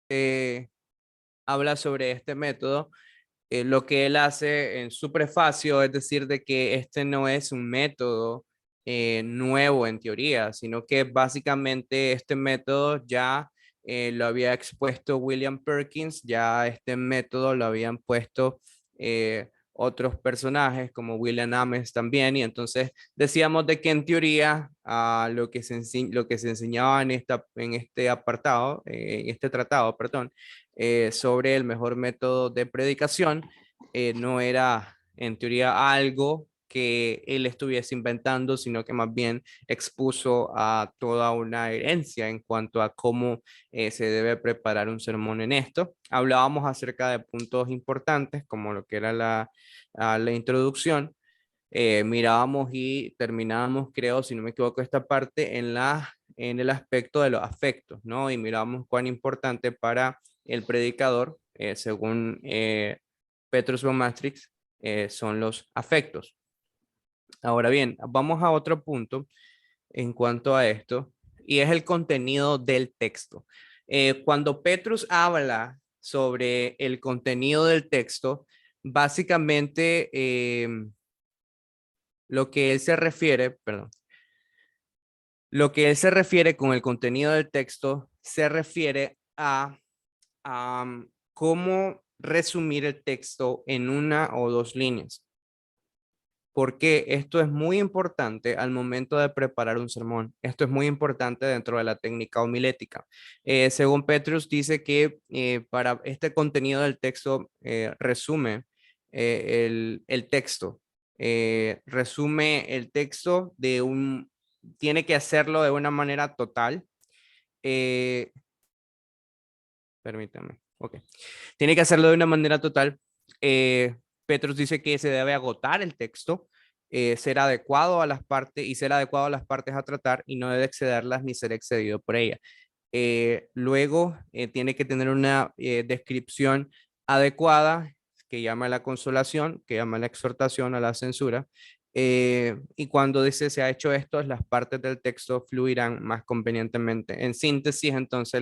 eh, habla sobre este método. Lo que él hace en su prefacio es decir de que este no es un método nuevo en teoría, sino que básicamente este método ya lo había expuesto William Perkins, ya este método lo habían puesto otros personajes como William Ames también, y entonces decíamos de que en teoría lo que se enseñaba en este apartado, en este tratado, perdón, sobre el mejor método de predicación, no era en teoría algo que él estuviese inventando, sino que más bien expuso a toda una herencia en cuanto a cómo se debe preparar un sermón en esto. Hablábamos acerca de puntos importantes, como lo que era la introducción. Mirábamos y terminábamos, creo, si no me equivoco, esta parte en el aspecto de los afectos, ¿no? Y mirábamos cuán importante para el predicador, según Petrus von Maastricht, son los afectos. Ahora bien, vamos a otro punto en cuanto a esto, y es el contenido del texto. Cuando Petrus habla sobre el contenido del texto, básicamente lo que él se refiere, perdón, lo que él se refiere con el contenido del texto se refiere a cómo resumir el texto en una o dos líneas, porque esto es muy importante al momento de preparar un sermón. Esto es muy importante dentro de la técnica homilética. Según Petrus, dice que para este contenido del texto resume el texto. Resume el texto tiene que hacerlo de una manera total. Eh, Permítame. Ok. Tiene que hacerlo de una manera total. Eh, Petrus dice que se debe agotar el texto, ser adecuado a las partes y ser adecuado a las partes a tratar y no debe excederlas ni ser excedido por ellas. Luego tiene que tener una descripción adecuada que llama a la consolación, que llama a la exhortación, a la censura. Y cuando dice se ha hecho esto, las partes del texto fluirán más convenientemente. En síntesis, entonces,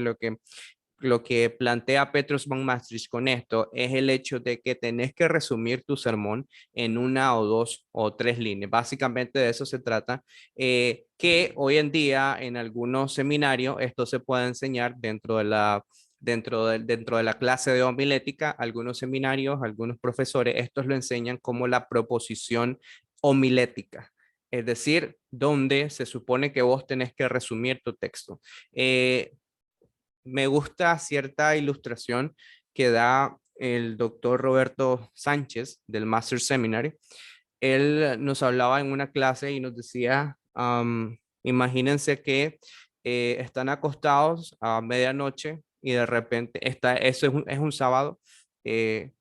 lo que plantea Petrus von Maastricht con esto es el hecho de que tenés que resumir tu sermón en una o dos o tres líneas. Básicamente de eso se trata, que hoy en día en algunos seminarios esto se puede enseñar dentro de la clase de homilética. Algunos seminarios, algunos profesores, estos lo enseñan como la proposición homilética. Es decir, donde se supone que vos tenés que resumir tu texto. Me gusta cierta ilustración que da el doctor Roberto Sánchez del Master Seminary. Él nos hablaba en una clase y nos decía, imagínense que están acostados a medianoche y de repente es un sábado, eh,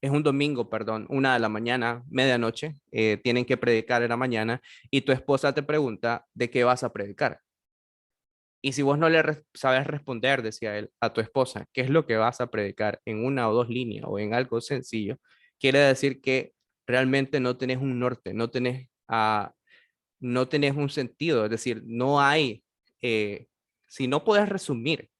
es un domingo, perdón, 1 de la mañana, medianoche, tienen que predicar en la mañana y tu esposa te pregunta de qué vas a predicar. Y si vos no sabes responder, decía él, a tu esposa, qué es lo que vas a predicar en una o dos líneas o en algo sencillo, quiere decir que realmente no tenés un norte, no tenés un sentido. Es decir, no hay, si no puedes resumir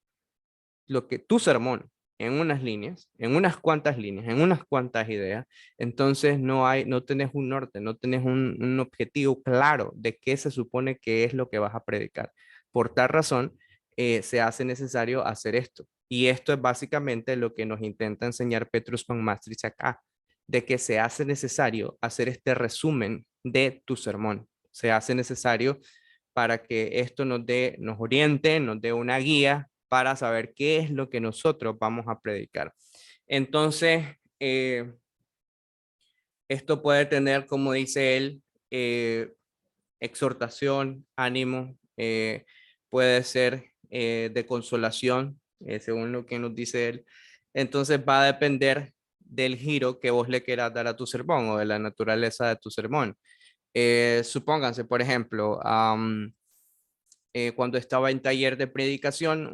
tu sermón en unas líneas, en unas cuantas líneas, en unas cuantas ideas, entonces no tenés un norte, no tenés un objetivo claro de qué se supone que es lo que vas a predicar. Por tal razón, se hace necesario hacer esto. Y esto es básicamente lo que nos intenta enseñar Petrus von Maastricht acá, de que se hace necesario hacer este resumen de tu sermón. Se hace necesario para que esto nos oriente, nos dé una guía para saber qué es lo que nosotros vamos a predicar. Entonces, esto puede tener, como dice él, exhortación, ánimo, puede ser de consolación, según lo que nos dice él. Entonces va a depender del giro que vos le quieras dar a tu sermón o de la naturaleza de tu sermón. Supónganse, por ejemplo, cuando estaba en taller de predicación,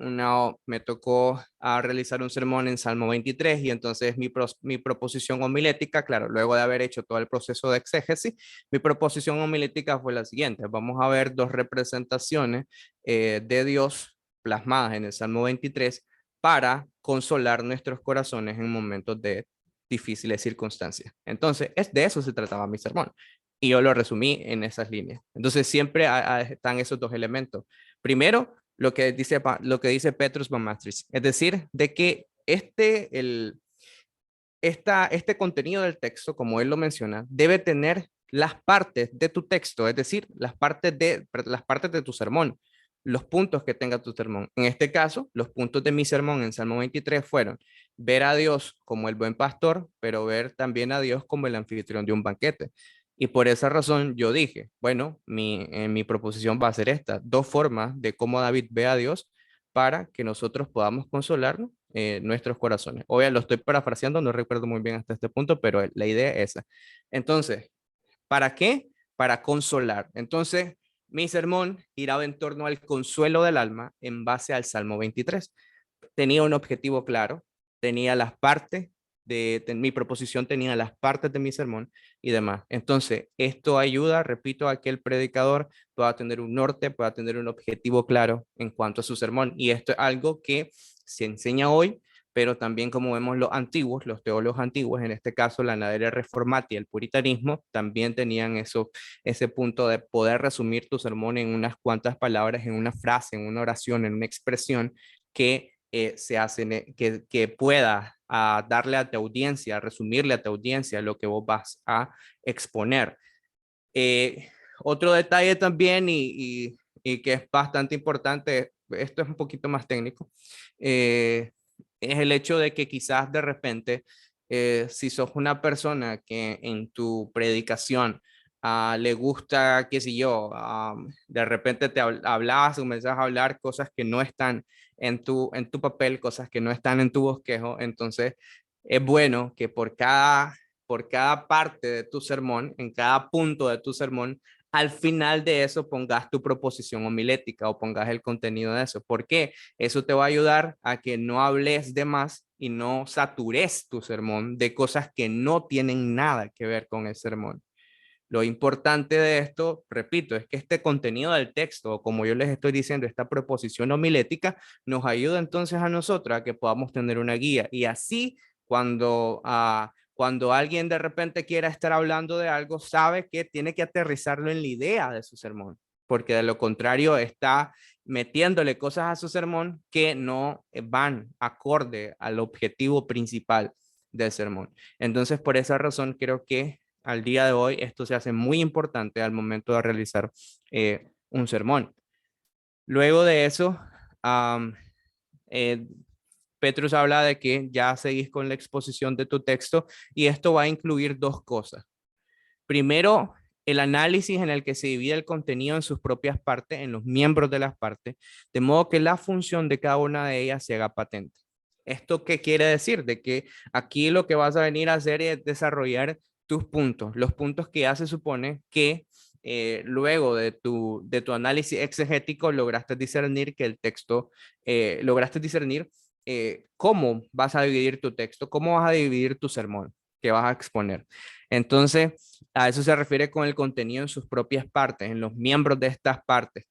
me tocó realizar un sermón en Salmo 23 y entonces mi proposición homilética, claro, luego de haber hecho todo el proceso de exégesis, mi proposición homilética fue la siguiente. Vamos a ver dos representaciones de Dios plasmadas en el Salmo 23 para consolar nuestros corazones en momentos de difíciles circunstancias. Entonces, de eso se trataba mi sermón. Y yo lo resumí en esas líneas. Entonces, siempre están esos dos elementos. Primero, lo que dice Petrus von Maastricht, es decir, de que este contenido del texto, como él lo menciona, debe tener las partes de tu texto, es decir, las partes de tu sermón, los puntos que tenga tu sermón. En este caso, los puntos de mi sermón en Salmo 23 fueron ver a Dios como el buen pastor, pero ver también a Dios como el anfitrión de un banquete. Y por esa razón yo dije, bueno, mi proposición va a ser esta, dos formas de cómo David ve a Dios para que nosotros podamos consolarnos nuestros corazones. Obviamente lo estoy parafraseando, no recuerdo muy bien hasta este punto, pero la idea es esa. Entonces, ¿para qué? Para consolar. Entonces, mi sermón giraba en torno al consuelo del alma en base al Salmo 23. Tenía un objetivo claro, tenía las partes mi proposición tenía las partes de mi sermón y demás. Entonces, esto ayuda, repito, a que el predicador pueda tener un norte, pueda tener un objetivo claro en cuanto a su sermón. Y esto es algo que se enseña hoy, pero también como vemos los antiguos, los teólogos antiguos, en este caso la Naderia Reformati y el puritanismo, también tenían ese punto de poder resumir tu sermón en unas cuantas palabras, en una frase, en una oración, en una expresión que se hace, que pueda darle a tu audiencia, resumirle a tu audiencia lo que vos vas a exponer. Otro detalle también y que es bastante importante, esto es un poquito más técnico, es el hecho de que quizás de repente, si sos una persona que en tu predicación le gusta, qué sé yo, de repente hablas o comenzás a hablar cosas que no están en tu papel, cosas que no están en tu bosquejo, entonces es bueno que por cada parte de tu sermón, en cada punto de tu sermón, al final de eso pongas tu proposición homilética o pongas el contenido de eso. ¿Por qué? Eso te va a ayudar a que no hables de más y no satures tu sermón de cosas que no tienen nada que ver con el sermón. Lo importante de esto, repito, es que este contenido del texto, como yo les estoy diciendo, esta proposición homilética, nos ayuda entonces a nosotros a que podamos tener una guía. Y así, cuando alguien de repente quiera estar hablando de algo, sabe que tiene que aterrizarlo en la idea de su sermón, porque de lo contrario está metiéndole cosas a su sermón que no van acorde al objetivo principal del sermón. Entonces, por esa razón, creo que al día de hoy esto se hace muy importante al momento de realizar un sermón. Luego de eso, um, eh, Petrus habla de que ya seguís con la exposición de tu texto y esto va a incluir dos cosas. Primero, el análisis en el que se divide el contenido en sus propias partes, en los miembros de las partes, de modo que la función de cada una de ellas se haga patente. ¿Esto qué quiere decir? De que aquí lo que vas a venir a hacer es desarrollar tus puntos, los puntos que ya se supone que luego de tu análisis exegético lograste discernir que el texto, lograste discernir cómo vas a dividir tu texto, cómo vas a dividir tu sermón que vas a exponer. Entonces, a eso se refiere con el contenido en sus propias partes, en los miembros de estas partes.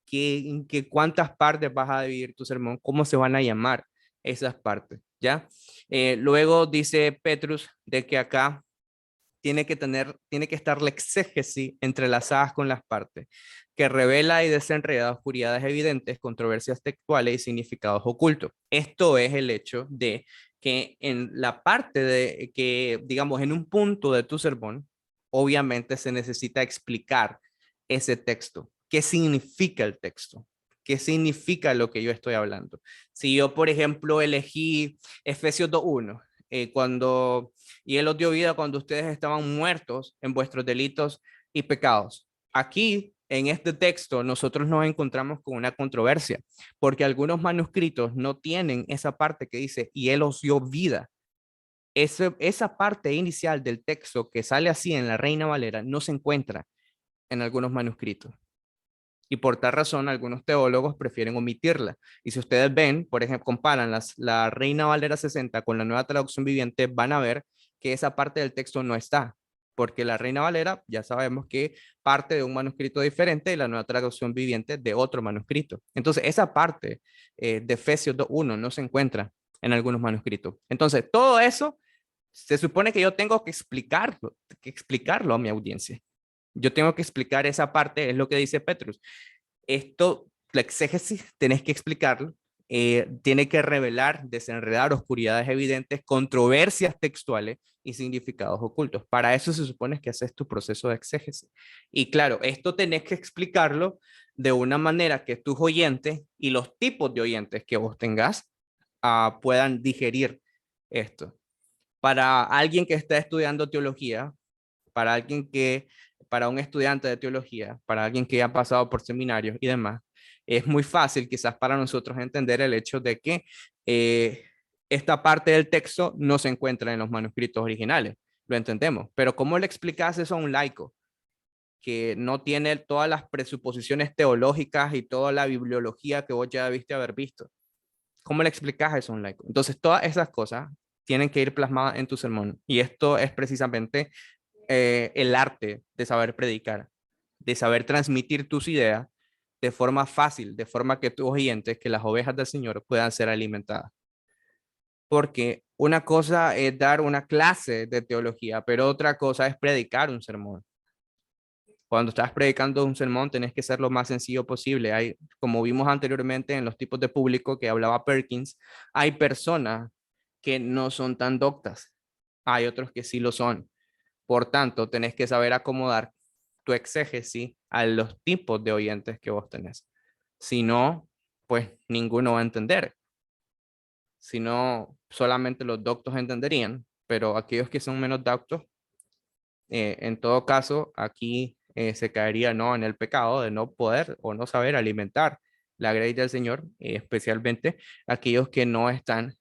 ¿Cuántas partes vas a dividir tu sermón? ¿Cómo se van a llamar esas partes? ¿Ya? Luego dice Petrus de que acá tiene que estar la exégesis entrelazadas con las partes, que revela y desenreda oscuridades evidentes, controversias textuales y significados ocultos. Esto es el hecho de que en la parte de que, digamos, en un punto de tu sermón, obviamente se necesita explicar ese texto. ¿Qué significa el texto? ¿Qué significa lo que yo estoy hablando? Si yo, por ejemplo, elegí Efesios 2:1, y él os dio vida cuando ustedes estaban muertos en vuestros delitos y pecados. Aquí, en este texto, nosotros nos encontramos con una controversia, porque algunos manuscritos no tienen esa parte que dice, y él os dio vida. Esa parte inicial del texto que sale así en la Reina Valera no se encuentra en algunos manuscritos. Y por tal razón, algunos teólogos prefieren omitirla. Y si ustedes ven, por ejemplo, comparan la Reina Valera 60 con la Nueva Traducción Viviente, van a ver que esa parte del texto no está, porque la Reina Valera ya sabemos que parte de un manuscrito diferente y la Nueva Traducción Viviente de otro manuscrito. Entonces, esa parte de Efesios 2:1 no se encuentra en algunos manuscritos. Entonces, todo eso se supone que yo tengo que explicarlo a mi audiencia. Yo tengo que explicar esa parte, es lo que dice Petrus. Esto, la exégesis, tenés que explicarlo, tiene que revelar, desenredar oscuridades evidentes, controversias textuales y significados ocultos. Para eso se supone que haces tu proceso de exégesis. Y claro, esto tenés que explicarlo de una manera que tus oyentes y los tipos de oyentes que vos tengas puedan digerir esto. Para alguien que está estudiando teología, para alguien que, para un estudiante de teología, para alguien que ha pasado por seminarios y demás, es muy fácil quizás para nosotros entender el hecho de que esta parte del texto no se encuentra en los manuscritos originales. Lo entendemos, pero ¿cómo le explicas eso a un laico que no tiene todas las presuposiciones teológicas y toda la bibliología que vos ya debiste haber visto? ¿Cómo le explicas eso a un laico? Entonces, todas esas cosas tienen que ir plasmadas en tu sermón. Y esto es precisamente el arte de saber predicar, de saber transmitir tus ideas de forma fácil, de forma que tus oyentes, que las ovejas del Señor puedan ser alimentadas. Porque una cosa es dar una clase de teología, pero otra cosa es predicar un sermón. Cuando estás predicando un sermón, tenés que ser lo más sencillo posible. Hay, como vimos anteriormente en los tipos de público que hablaba Perkins, hay personas que no son tan doctas, hay otros que sí lo son. Por tanto, tenés que saber acomodar tu exégesis a los tipos de oyentes que vos tenés. Si no, pues ninguno va a entender. Si no, solamente los doctos entenderían, pero aquellos que son menos doctos, en todo caso, aquí se caería no en el pecado de no poder o no saber alimentar la gracia del Señor, especialmente aquellos que no están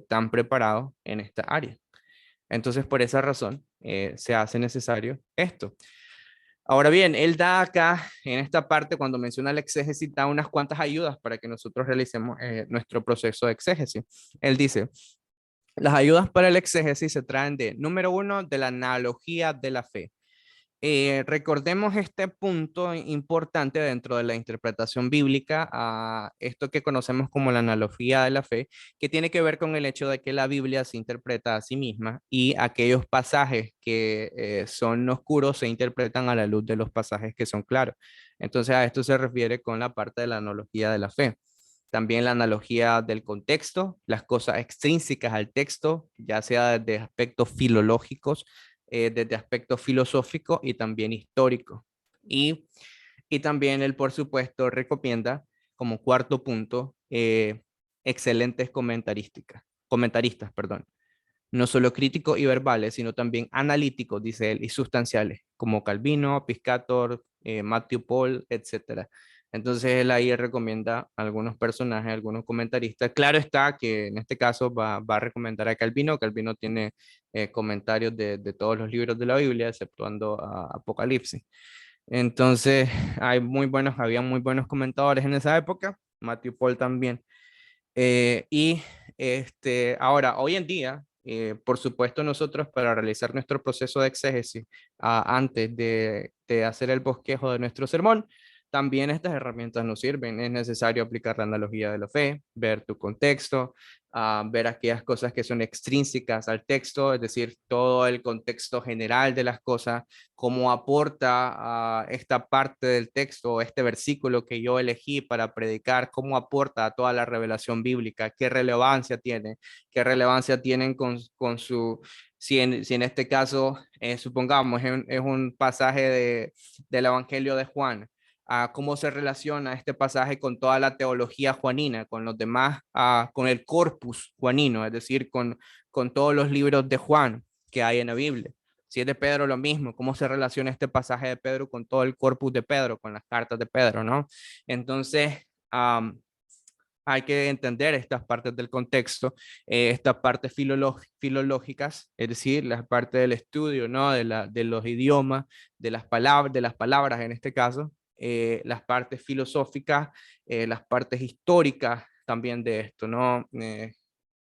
tan preparados en esta área. Entonces, por esa razón, se hace necesario esto. Ahora bien, él da acá, en esta parte, cuando menciona el exégesis, da unas cuantas ayudas para que nosotros realicemos nuestro proceso de exégesis. Él dice, las ayudas para el exégesis se traen de, número uno, de la analogía de la fe. Recordemos este punto importante dentro de la interpretación bíblica, a esto que conocemos como la analogía de la fe, que tiene que ver con el hecho de que la Biblia se interpreta a sí misma y aquellos pasajes que son oscuros se interpretan a la luz de los pasajes que son claros. Entonces a esto se refiere con la parte de la analogía de la fe. También la analogía del contexto, las cosas extrínsecas al texto, ya sea desde aspectos filológicos, desde aspectos filosóficos y también históricos. Y, y también él, por supuesto, recomienda como cuarto punto excelentes comentaristas, perdón. No solo críticos y verbales, sino también analíticos, dice él, y sustanciales, como Calvino, Piscator, Matthew Paul, etcétera. Entonces él ahí recomienda algunos personajes, algunos comentaristas. Claro está que en este caso va a recomendar a Calvino. Calvino tiene comentarios de todos los libros de la Biblia, exceptuando a Apocalipsis. Entonces había muy buenos comentadores en esa época. Matthew Paul también. Y hoy en día, por supuesto, nosotros para realizar nuestro proceso de exégesis, antes de hacer el bosquejo de nuestro sermón, también estas herramientas nos sirven. Es necesario aplicar la analogía de la fe, ver tu contexto, ver aquellas cosas que son extrínsecas al texto, es decir, todo el contexto general de las cosas, cómo aporta a esta parte del texto, este versículo que yo elegí para predicar, cómo aporta a toda la revelación bíblica, qué relevancia tienen con su, si en este caso, supongamos, es un pasaje del Evangelio de Juan, a cómo se relaciona este pasaje con toda la teología juanina, con los demás, con el corpus juanino, es decir, con todos los libros de Juan que hay en la Biblia. Si es de Pedro, lo mismo, cómo se relaciona este pasaje de Pedro con todo el corpus de Pedro, con las cartas de Pedro, ¿no? Entonces, hay que entender estas partes del contexto, estas partes filológicas, es decir, las partes del estudio, ¿no? De los idiomas, de las palabras en este caso, las partes filosóficas, las partes históricas también de esto, ¿no?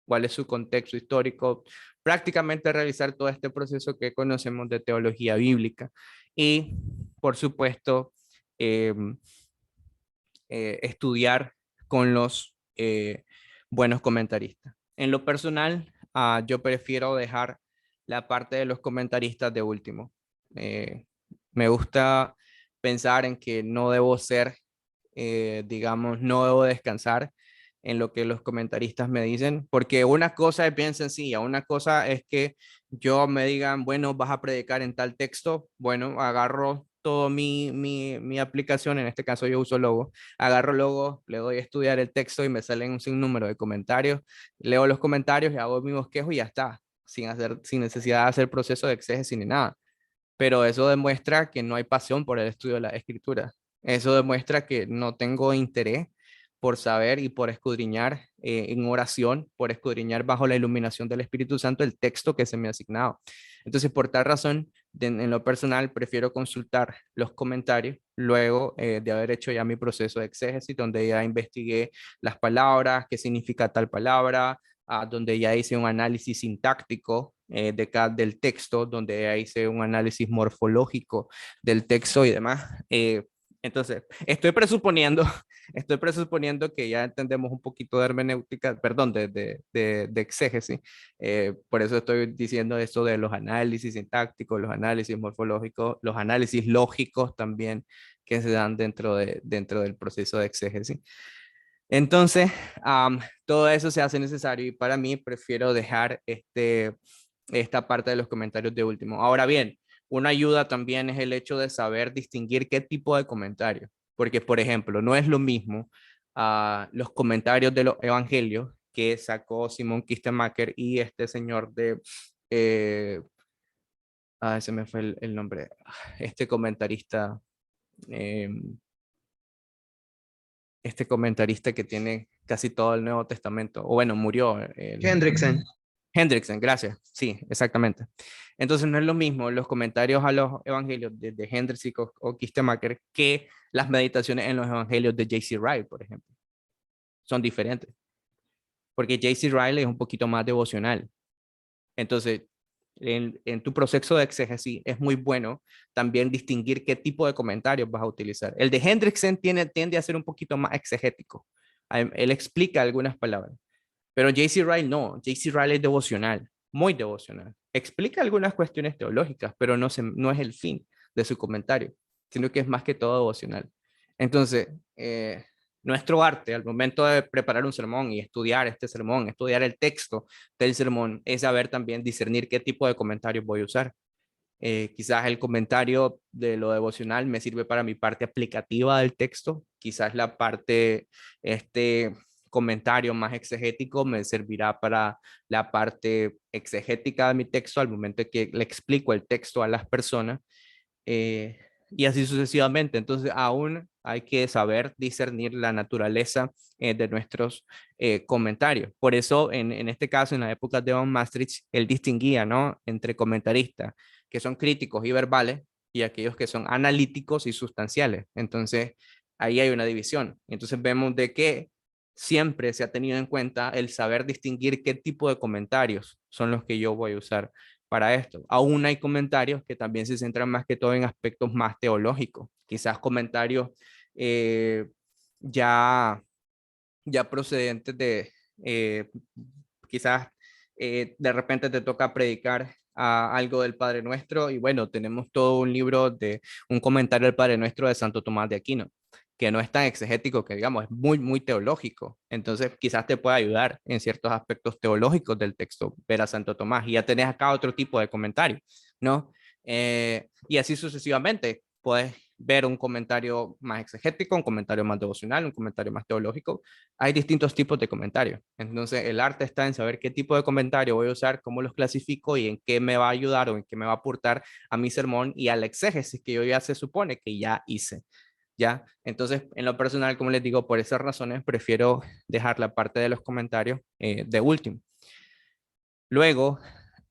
Cuál es su contexto histórico, prácticamente realizar todo este proceso que conocemos de teología bíblica y, por supuesto, eh, estudiar con los buenos comentaristas. En lo personal, yo prefiero dejar la parte de los comentaristas de último. Eh, Me gusta pensar en que no debo ser, digamos, no debo descansar en lo que los comentaristas me dicen, porque una cosa es bien sencilla, una cosa es que yo me digan, bueno, vas a predicar en tal texto, bueno, agarro todo mi aplicación, en este caso yo uso Logo, agarro Logo, le doy a estudiar el texto y me salen un sinnúmero de comentarios, leo los comentarios y hago mi bosquejo y ya está, sin necesidad de hacer proceso de exégesis ni nada. Pero eso demuestra que no hay pasión por el estudio de la escritura. Eso demuestra que no tengo interés por saber y por escudriñar en oración, por escudriñar bajo la iluminación del Espíritu Santo el texto que se me ha asignado. Entonces, por tal razón, en lo personal, prefiero consultar los comentarios luego de haber hecho ya mi proceso de exégesis, donde ya investigué las palabras, qué significa tal palabra, donde ya hice un análisis sintáctico del texto, donde ya hice un análisis morfológico del texto y demás. Entonces, estoy presuponiendo que ya entendemos un poquito de hermenéutica, perdón, de exégesis. Por eso estoy diciendo esto de los análisis sintácticos, los análisis morfológicos, los análisis lógicos también que se dan dentro del proceso de exégesis. Entonces, todo eso se hace necesario y para mí prefiero dejar esta parte de los comentarios de último. Ahora bien, una ayuda también es el hecho de saber distinguir qué tipo de comentario, porque por ejemplo, no es lo mismo los comentarios de los evangelios que sacó Simón Kistemaker y este señor eh, se me fue el nombre, eh, este comentarista que tiene casi todo el Nuevo Testamento, o bueno, murió. Hendrickson. Hendrickson, gracias. Sí, exactamente. Entonces no es lo mismo los comentarios a los evangelios de Hendrickson o Kistemaker que las meditaciones en los evangelios de J.C. Ryle, por ejemplo. Son diferentes, porque J.C. Ryle es un poquito más devocional. Entonces, en tu proceso de exégesis es muy bueno también distinguir qué tipo de comentarios vas a utilizar. El de Hendrickson tiende a ser un poquito más exegético. Él explica algunas palabras, pero J.C. Ryle no. J.C. Ryle es devocional, muy devocional. Explica algunas cuestiones teológicas, pero no es el fin de su comentario, sino que es más que todo devocional. Entonces, nuestro arte al momento de preparar un sermón y estudiar este sermón, estudiar el texto del sermón, es saber también discernir qué tipo de comentarios voy a usar. Quizás el comentario de lo devocional me sirve para mi parte aplicativa del texto, quizás la parte, este comentario más exegético me servirá para la parte exegética de mi texto al momento que le explico el texto a las personas y así sucesivamente. Entonces, aún hay que saber discernir la naturaleza de nuestros comentarios. Por eso, en este caso, en la época de Von Maastricht, él distinguía, ¿no?, entre comentaristas que son críticos y verbales y aquellos que son analíticos y sustanciales. Entonces, ahí hay una división. Entonces, vemos de que siempre se ha tenido en cuenta el saber distinguir qué tipo de comentarios son los que yo voy a usar para esto. Aún hay comentarios que también se centran más que todo en aspectos más teológicos, quizás comentarios eh, ya, ya procedentes eh, quizás de repente te toca predicar algo del Padre Nuestro y bueno, tenemos todo un libro de un comentario del Padre Nuestro de Santo Tomás de Aquino, que no es tan exegético, que digamos, es muy, muy teológico. Entonces, quizás te pueda ayudar en ciertos aspectos teológicos del texto, ver a Santo Tomás. Y ya tenés acá otro tipo de comentario, ¿no? Y así sucesivamente. Puedes ver un comentario más exegético, un comentario más devocional, un comentario más teológico. Hay distintos tipos de comentarios. Entonces, el arte está en saber qué tipo de comentario voy a usar, cómo los clasifico y en qué me va a ayudar o en qué me va a aportar a mi sermón y al exégesis que yo ya se supone que ya hice. ¿Ya? Entonces, en lo personal, como les digo, por esas razones prefiero dejar la parte de los comentarios de último. Luego,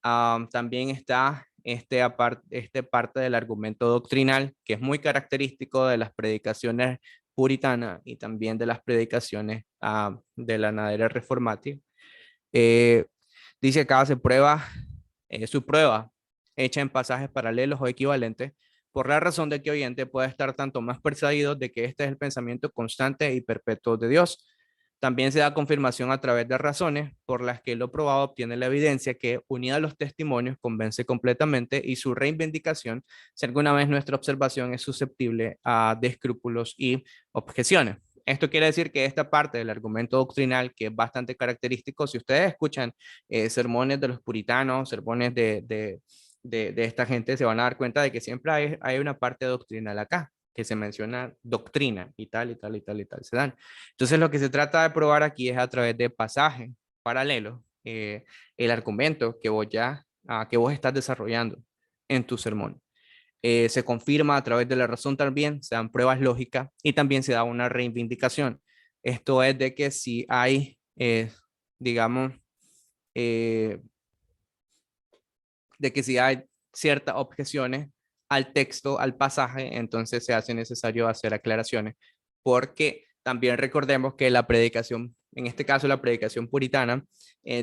también está este parte del argumento doctrinal, que es muy característico de las predicaciones puritanas y también de las predicaciones de la Nadera Reformatia. Eh, Dice acá, se prueba, su prueba hecha en pasajes paralelos o equivalentes, por la razón de que oyente puede estar tanto más persuadido de que este es el pensamiento constante y perpetuo de Dios, También se da confirmación a través de razones por las que lo probado obtiene la evidencia que, unida a los testimonios, convence completamente y su reivindicación si alguna vez nuestra observación es susceptible de escrúpulos y objeciones. Esto quiere decir que esta parte del argumento doctrinal, que es bastante característico, si ustedes escuchan sermones de los puritanos, sermones de esta gente, se van a dar cuenta de que siempre hay una parte doctrinal acá, que se menciona doctrina y tal, y tal, y tal, y tal, se dan. Entonces lo que se trata de probar aquí es a través de pasajes paralelos, el argumento que vos estás desarrollando en tu sermón. Se confirma a través de la razón también, se dan pruebas lógicas y también se da una reivindicación. Esto es de que si hay, digamos, eh, de que si hay ciertas objeciones al texto, al pasaje, entonces se hace necesario hacer aclaraciones, porque también recordemos que la predicación, en este caso la predicación puritana,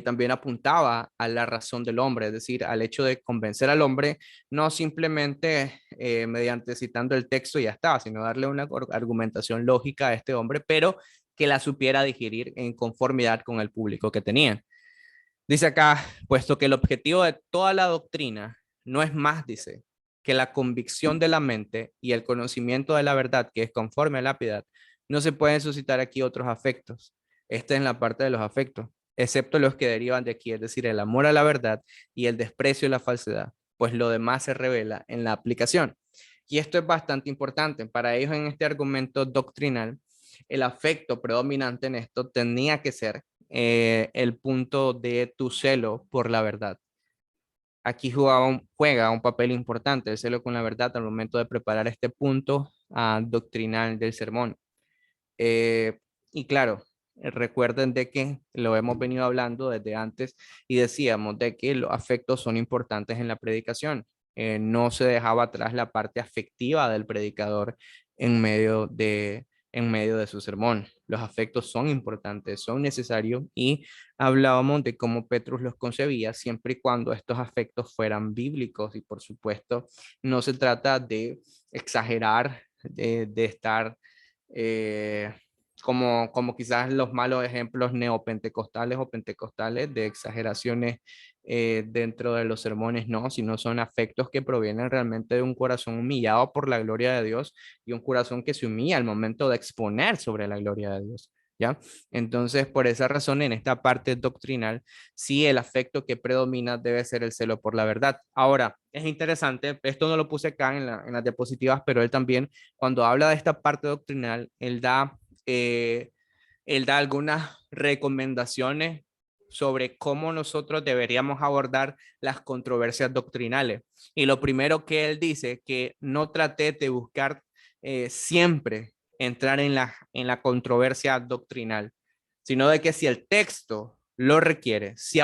también apuntaba a la razón del hombre, es decir, al hecho de convencer al hombre, no simplemente mediante citando el texto y ya está, sino darle una argumentación lógica a este hombre, pero que la supiera digerir en conformidad con el público que tenía. Dice acá, puesto que el objetivo de toda la doctrina no es más, dice, que la convicción de la mente y el conocimiento de la verdad que es conforme a la piedad, no se pueden suscitar aquí otros afectos. Esta es la parte de los afectos, excepto los que derivan de aquí, es decir, el amor a la verdad y el desprecio a la falsedad, pues lo demás se revela en la aplicación. Y esto es bastante importante. Para ellos en este argumento doctrinal, el afecto predominante en esto tenía que ser el punto de tu celo por la verdad. Aquí juega un papel importante el celo con la verdad al momento de preparar este punto doctrinal del sermón. Eh, y claro, recuerden de que lo hemos venido hablando desde antes y decíamos de que los afectos son importantes en la predicación. No se dejaba atrás la parte afectiva del predicador en medio en medio de su sermón. Los afectos son importantes, son necesarios y hablábamos de cómo Petrus los concebía siempre y cuando estos afectos fueran bíblicos y por supuesto no se trata de exagerar, de estar eh, como quizás los malos ejemplos neopentecostales o pentecostales de exageraciones dentro de los sermones, no, sino son afectos que provienen realmente de un corazón humillado por la gloria de Dios y un corazón que se humilla al momento de exponer sobre la gloria de Dios. ¿Ya? Entonces, por esa razón, en esta parte doctrinal, sí el afecto que predomina debe ser el celo por la verdad. Ahora, es interesante, esto no lo puse acá en las diapositivas, pero él también cuando habla de esta parte doctrinal, eh, él da algunas recomendaciones sobre cómo nosotros deberíamos abordar las controversias doctrinales. Y lo primero que él dice, que no trate de buscar siempre entrar en la controversia doctrinal, sino de que si el texto lo requiere, si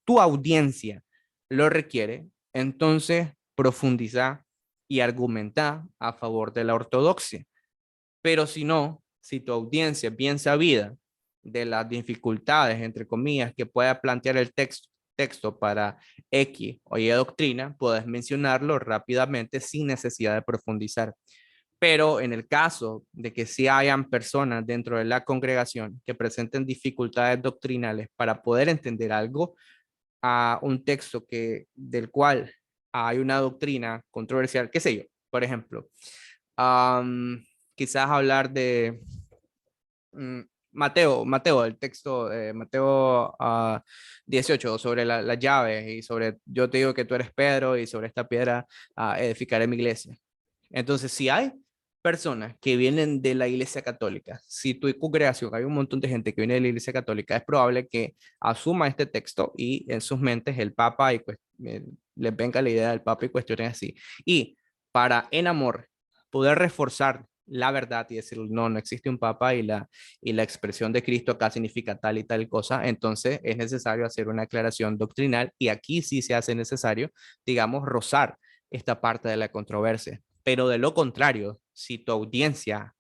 tu audiencia lo requiere, entonces profundiza y argumenta a favor de la ortodoxia. Pero si no, si tu audiencia es bien sabida de las dificultades, entre comillas, que pueda plantear el texto para X o Y doctrina, puedes mencionarlo rápidamente sin necesidad de profundizar. Pero en el caso de que sí hayan personas dentro de la congregación que presenten dificultades doctrinales para poder entender algo, a un texto del cual hay una doctrina controversial, qué sé yo, por ejemplo, um, quizás hablar de Mateo, el texto de Mateo 18 sobre las llaves y sobre yo te digo que tú eres Pedro y sobre esta piedra edificaré mi iglesia. Entonces, si hay personas que vienen de la iglesia católica, si tu congregación hay un montón de gente que viene de la iglesia católica, es probable que asuma este texto y en sus mentes el Papa y pues les venga la idea del Papa y cuestiones así. Y para en amor poder reforzar la verdad y decir, no, no existe un papa y la expresión de Cristo acá significa tal y tal cosa, entonces es necesario hacer una aclaración doctrinal y aquí sí se hace necesario, digamos, rozar esta parte de la controversia. Pero de lo contrario, si tu audiencia,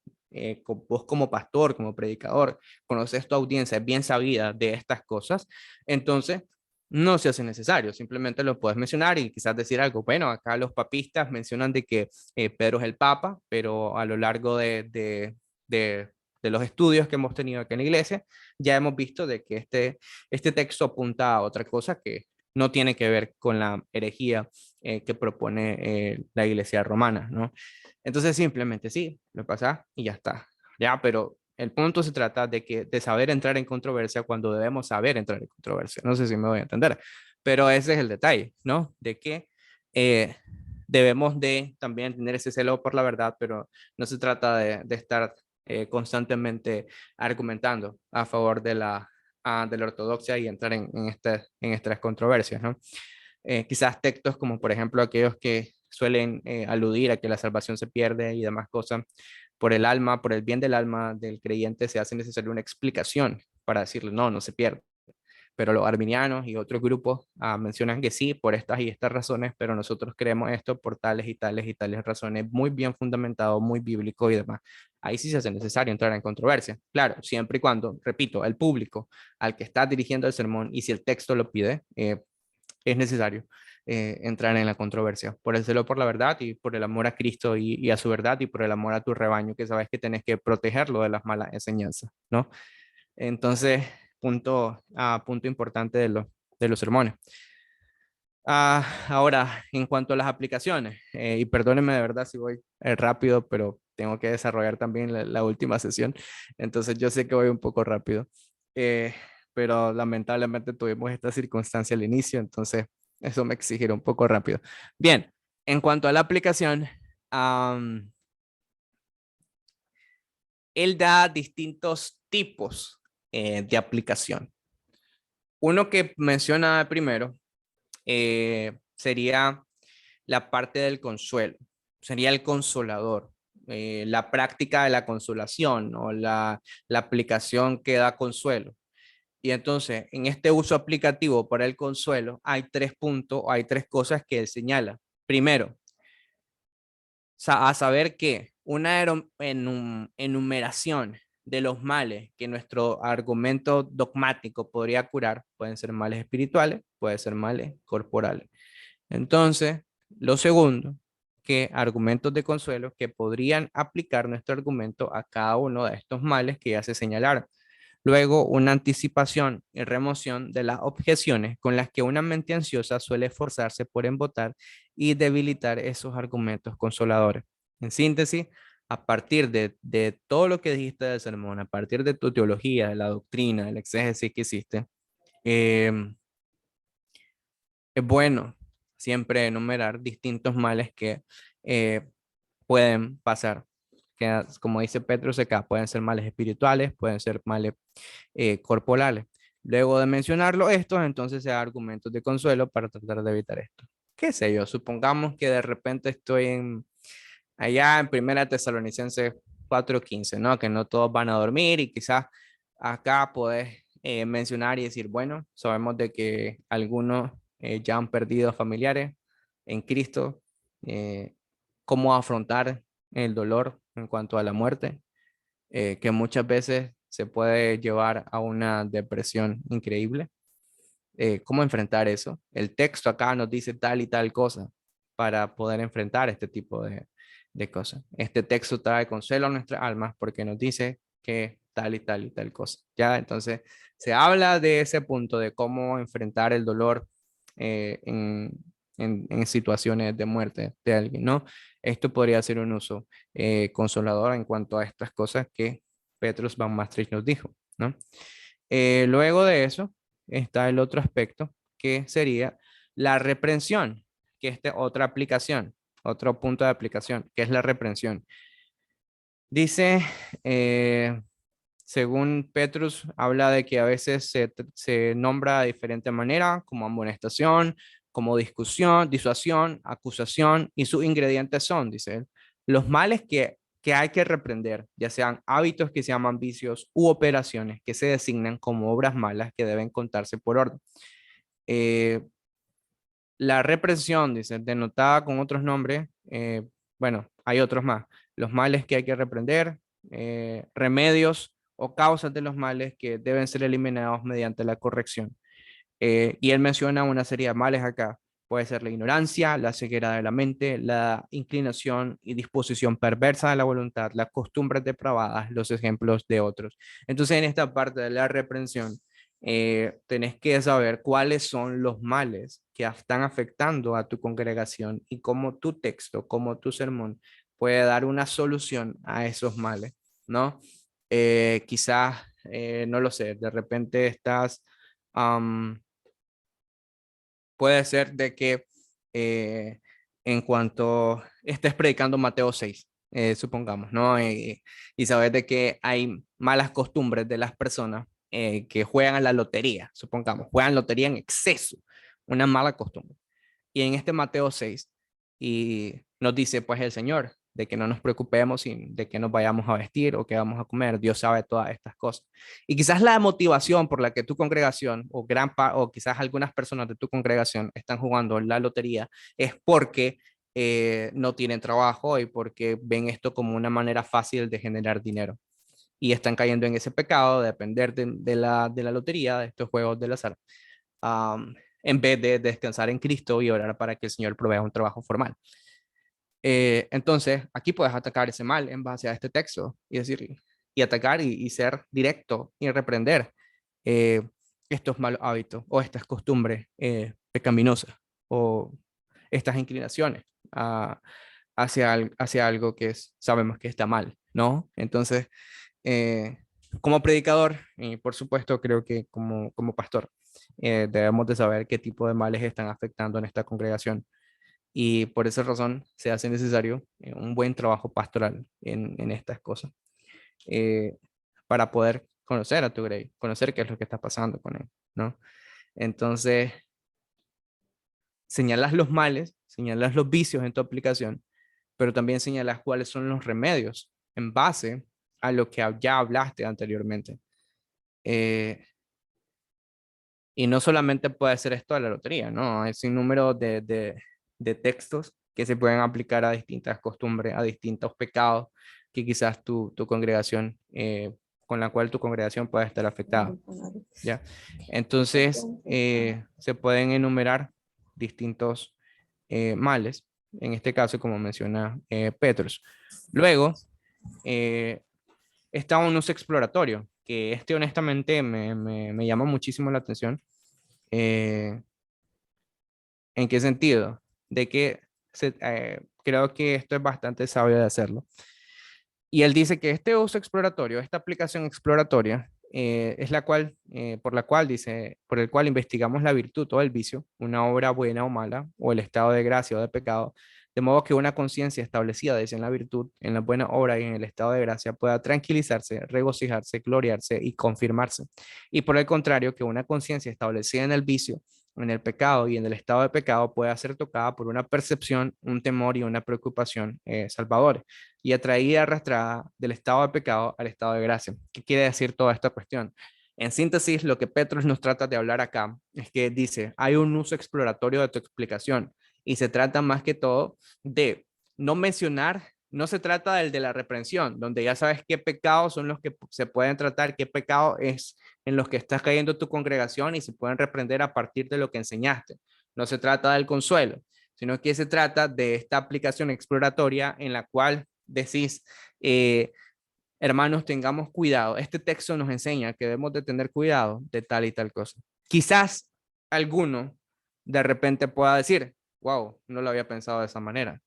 vos como pastor, como predicador, conoces tu audiencia, es bien sabida de estas cosas, entonces no se hace necesario, simplemente lo puedes mencionar y quizás decir algo. Bueno, acá los papistas mencionan de que Pedro es el Papa, pero a lo largo de de los estudios que hemos tenido aquí en la iglesia, ya hemos visto de que este texto apunta a otra cosa que no tiene que ver con la herejía que propone la iglesia romana, ¿no? Entonces simplemente sí, lo pasa y ya está. Ya, pero el punto se trata de saber entrar en controversia cuando debemos saber entrar en controversia. No sé si me voy a entender, pero ese es el detalle, ¿no? De que eh, debemos de también tener ese celo por la verdad, pero no se trata de estar constantemente argumentando a favor de la ortodoxia y entrar en estas controversias, ¿no? Quizás textos como por ejemplo aquellos que suelen aludir a que la salvación se pierde y demás cosas, por el alma, por el bien del alma del creyente, se hace necesaria una explicación para decirle, no, no se pierde. Pero los arminianos y otros grupos mencionan que sí, por estas y estas razones, pero nosotros creemos esto por tales y tales y tales razones, muy bien fundamentado, muy bíblico y demás. Ahí sí se hace necesario entrar en controversia. Claro, siempre y cuando, repito, el público al que está dirigiendo el sermón y si el texto lo pide, es necesario entrar en la controversia, por el celo por la verdad y por el amor a Cristo y a su verdad y por el amor a tu rebaño, que sabes que tenés que protegerlo de las malas enseñanzas, ¿no? Entonces, punto importante de los sermones. Ahora, en cuanto a las aplicaciones, y perdónenme de verdad si voy rápido, pero tengo que desarrollar también la última sesión, entonces yo sé que voy un poco rápido, eh, pero lamentablemente tuvimos esta circunstancia al inicio, entonces eso me exigirá un poco rápido. Bien, en cuanto a la aplicación, él da distintos tipos de aplicación. Uno que menciona primero sería la parte del consuelo, sería el consolador, la práctica de la consolación o la aplicación que da consuelo. Y entonces, en este uso aplicativo para el consuelo, hay 3 puntos, hay 3 cosas que él señala. Primero, a saber que una enumeración de los males que nuestro argumento dogmático podría curar, pueden ser males espirituales, pueden ser males corporales. Entonces, lo segundo, que argumentos de consuelo que podrían aplicar nuestro argumento a cada uno de estos males que ya se señalaron. Luego, una anticipación y remoción de las objeciones con las que una mente ansiosa suele esforzarse por embotar y debilitar esos argumentos consoladores. En síntesis, a partir de todo lo que dijiste del sermón, a partir de tu teología, de la doctrina, del exégesis que hiciste, eh, es bueno siempre enumerar distintos males que eh, pueden pasar. Que, como dice Petrus acá, pueden ser males espirituales, pueden ser males corporales. Luego de mencionarlo estos, entonces se da argumentos de consuelo para tratar de evitar esto. ¿Qué sé yo? Supongamos que de repente estoy allá en Primera Tesalonicenses 4:15, ¿no? Que no todos van a dormir y quizás acá puedes mencionar y decir, bueno, sabemos de que algunos ya han perdido familiares en Cristo, cómo afrontar el dolor en cuanto a la muerte, que muchas veces se puede llevar a una depresión increíble. ¿Cómo enfrentar eso? El texto acá nos dice tal y tal cosa para poder enfrentar este tipo de cosas. Este texto trae consuelo a nuestras almas porque nos dice que tal y tal y tal cosa. Ya, entonces se habla de ese punto de cómo enfrentar el dolor en situaciones de muerte de alguien, ¿no? Esto podría ser un uso consolador en cuanto a estas cosas que Petrus Van Maastricht nos dijo, ¿no? Luego de eso está el otro aspecto que sería la reprensión, que es otra aplicación, otro punto de aplicación, que es la reprensión. Dice, según Petrus, habla de que a veces se nombra de diferente manera, como amonestación, como discusión, disuasión, acusación, y sus ingredientes son, dice él, los males que hay que reprender, ya sean hábitos que se llaman vicios u operaciones que se designan como obras malas que deben contarse por orden. Eh, la represión, dice, denotada con otros nombres, bueno, hay otros más. Los males que hay que reprender, remedios o causas de los males que deben ser eliminados mediante la corrección. Y él menciona una serie de males acá, Puede ser la ignorancia, la ceguera de la mente, la inclinación y disposición perversa de la voluntad, las costumbres depravadas, los ejemplos de otros. Entonces, en esta parte de la reprensión, tenés que saber cuáles son los males que están afectando a tu congregación y cómo tu texto, cómo tu sermón puede dar una solución a esos males, ¿no? Quizás, no lo sé, de repente estás... um, puede ser de que en cuanto estés predicando Mateo 6, supongamos, ¿no? Y sabes de que hay malas costumbres de las personas que juegan a la lotería, supongamos, juegan lotería en exceso, una mala costumbre. Y en este Mateo 6, y nos dice pues el Señor, de que no nos preocupemos de que nos vayamos a vestir o que vamos a comer. Dios sabe todas estas cosas. Y quizás la motivación por la que tu congregación o quizás algunas personas de tu congregación están jugando la lotería es porque no tienen trabajo y porque ven esto como una manera fácil de generar dinero. Y están cayendo en ese pecado de depender de la lotería, de estos juegos del azar, en vez de descansar en Cristo y orar para que el Señor provea un trabajo formal. Entonces, aquí puedes atacar ese mal en base a este texto y decir, y atacar y ser directo y reprender eh, estos malos hábitos o estas costumbres pecaminosas o estas inclinaciones hacia algo que sabemos que está mal, ¿no? Entonces, eh, como predicador y por supuesto creo que como pastor, debemos de saber qué tipo de males están afectando en esta congregación y por esa razón se hace necesario un buen trabajo pastoral en estas cosas eh, para poder conocer a tu grey, conocer qué es lo que está pasando con él, ¿no? Entonces, señalas los males, señalas los vicios en tu aplicación, pero también señalas cuáles son los remedios en base a lo que ya hablaste anteriormente. Eh, y no solamente puede ser esto de la lotería, ¿no? Hay un número de textos que se pueden aplicar a distintas costumbres, a distintos pecados que quizás tu congregación, con la cual tu congregación pueda estar afectada, ¿ya? Entonces, se pueden enumerar distintos males, en este caso, como menciona Petrus. Luego, eh, está un uso exploratorio, que este honestamente me llama muchísimo la atención. Eh, ¿En qué sentido? De que creo que esto es bastante sabio de hacerlo. Y él dice que este uso exploratorio, esta aplicación exploratoria, es por la cual dice, por el cual investigamos la virtud o el vicio, una obra buena o mala, o el estado de gracia o de pecado, de modo que una conciencia establecida, dice, en la virtud, en la buena obra y en el estado de gracia pueda tranquilizarse, regocijarse, gloriarse y confirmarse. Y por el contrario, que una conciencia establecida en el vicio, en el pecado y en el estado de pecado pueda ser tocada por una percepción, un temor y una preocupación salvadores y atraída y arrastrada del estado de pecado al estado de gracia. ¿Qué quiere decir toda esta cuestión? En síntesis, lo que Petros nos trata de hablar acá es que dice, hay un uso exploratorio de tu explicación y se trata más que todo de no mencionar, no se trata del de la reprensión, donde ya sabes qué pecados son los que se pueden tratar, qué pecado es en los que estás cayendo tu congregación y se pueden reprender a partir de lo que enseñaste. No se trata del consuelo, sino que se trata de esta aplicación exploratoria en la cual decís, hermanos, tengamos cuidado. Este texto nos enseña que debemos de tener cuidado de tal y tal cosa. Quizás alguno de repente pueda decir, wow, no lo había pensado de esa manera.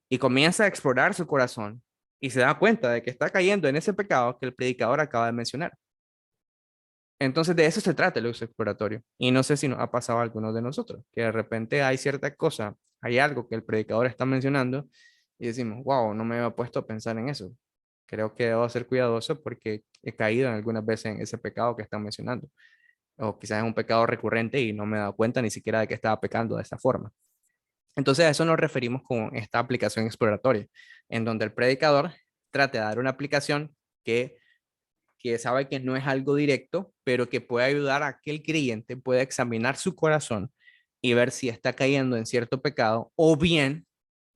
Y comienza a explorar su corazón y se da cuenta de que está cayendo en ese pecado que el predicador acaba de mencionar. Entonces de eso se trata el uso exploratorio. Y no sé si nos ha pasado a algunos de nosotros, que de repente hay cierta cosa, hay algo que el predicador está mencionando y decimos, wow, no me había puesto a pensar en eso. Creo que debo ser cuidadoso porque he caído en algunas veces en ese pecado que están mencionando. O quizás es un pecado recurrente y no me he dado cuenta ni siquiera de que estaba pecando de esta forma. Entonces a eso nos referimos con esta aplicación exploratoria, en donde el predicador trata de dar una aplicación que sabe que no es algo directo, pero que puede ayudar a que el creyente pueda examinar su corazón y ver si está cayendo en cierto pecado o bien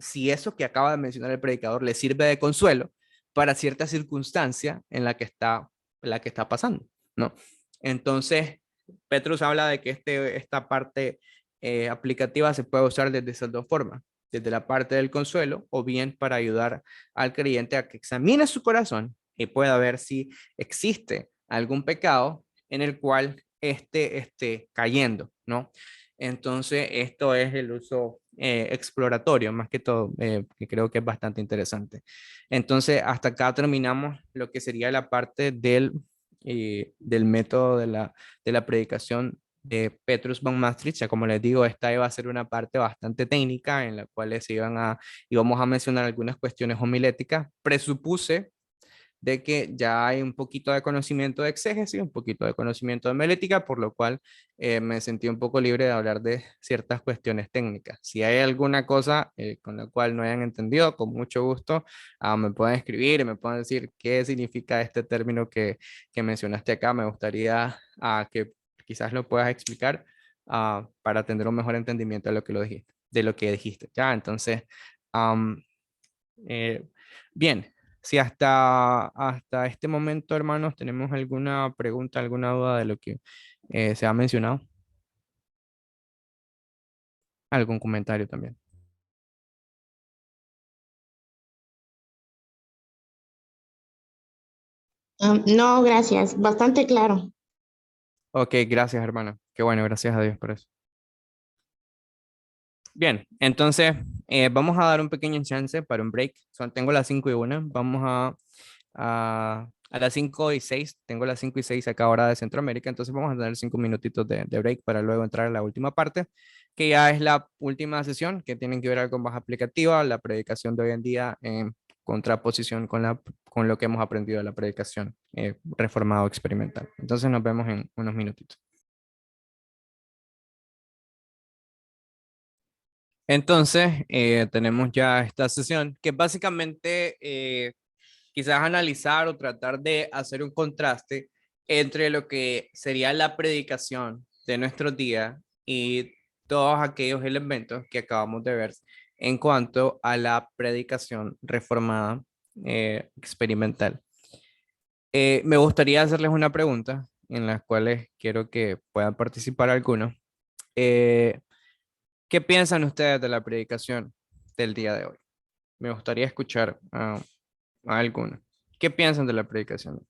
si eso que acaba de mencionar el predicador le sirve de consuelo para cierta circunstancia en la que está pasando, ¿no? Entonces, Petrus habla de que esta parte aplicativa se puede usar desde esas dos formas, desde la parte del consuelo o bien para ayudar al creyente a que examine su corazón y pueda ver si existe algún pecado en el cual éste esté cayendo, ¿no? Entonces, esto es el uso exploratorio, más que todo, que creo que es bastante interesante. Entonces, hasta acá terminamos lo que sería la parte del método de la predicación de Petrus von Maastricht. Ya como les digo, esta iba a ser una parte bastante técnica en la cual íbamos a mencionar algunas cuestiones homiléticas. Presupuse de que ya hay un poquito de conocimiento de exégesis, un poquito de conocimiento de homilética, por lo cual me sentí un poco libre de hablar de ciertas cuestiones técnicas. Si hay alguna cosa con la cual no hayan entendido, con mucho gusto, me pueden escribir y me pueden decir qué significa este término que mencionaste acá. Me gustaría que quizás lo puedas explicar para tener un mejor entendimiento de lo que lo dijiste, de lo que dijiste. Ya, entonces, am, eh, bien, si hasta este momento, hermanos, tenemos alguna pregunta, alguna duda de lo que se ha mencionado, algún comentario también. No, gracias. Bastante claro. Ok, gracias, hermano. Qué bueno, gracias a Dios por eso. Bien, entonces vamos a dar un pequeño chance para un break. Tengo las 5:01. Vamos a las 5:06. Tengo las 5:06 acá hora de Centroamérica. Entonces vamos a tener 5 minutitos de break para luego entrar a la última parte, que ya es la última sesión que tienen que ver algo más aplicativa, la predicación de hoy en día en contraposición con lo que hemos aprendido de la predicación reformado experimental. Entonces nos vemos en unos minutitos. Entonces, tenemos ya esta sesión que básicamente quizás analizar o tratar de hacer un contraste entre lo que sería la predicación de nuestros días y todos aquellos elementos que acabamos de ver en cuanto a la predicación reformada experimental. Me gustaría hacerles una pregunta en las cuales quiero que puedan participar algunos. Eh, ¿Qué piensan ustedes de la predicación del día de hoy? Me gustaría escuchar a alguno. ¿Qué piensan de la predicación?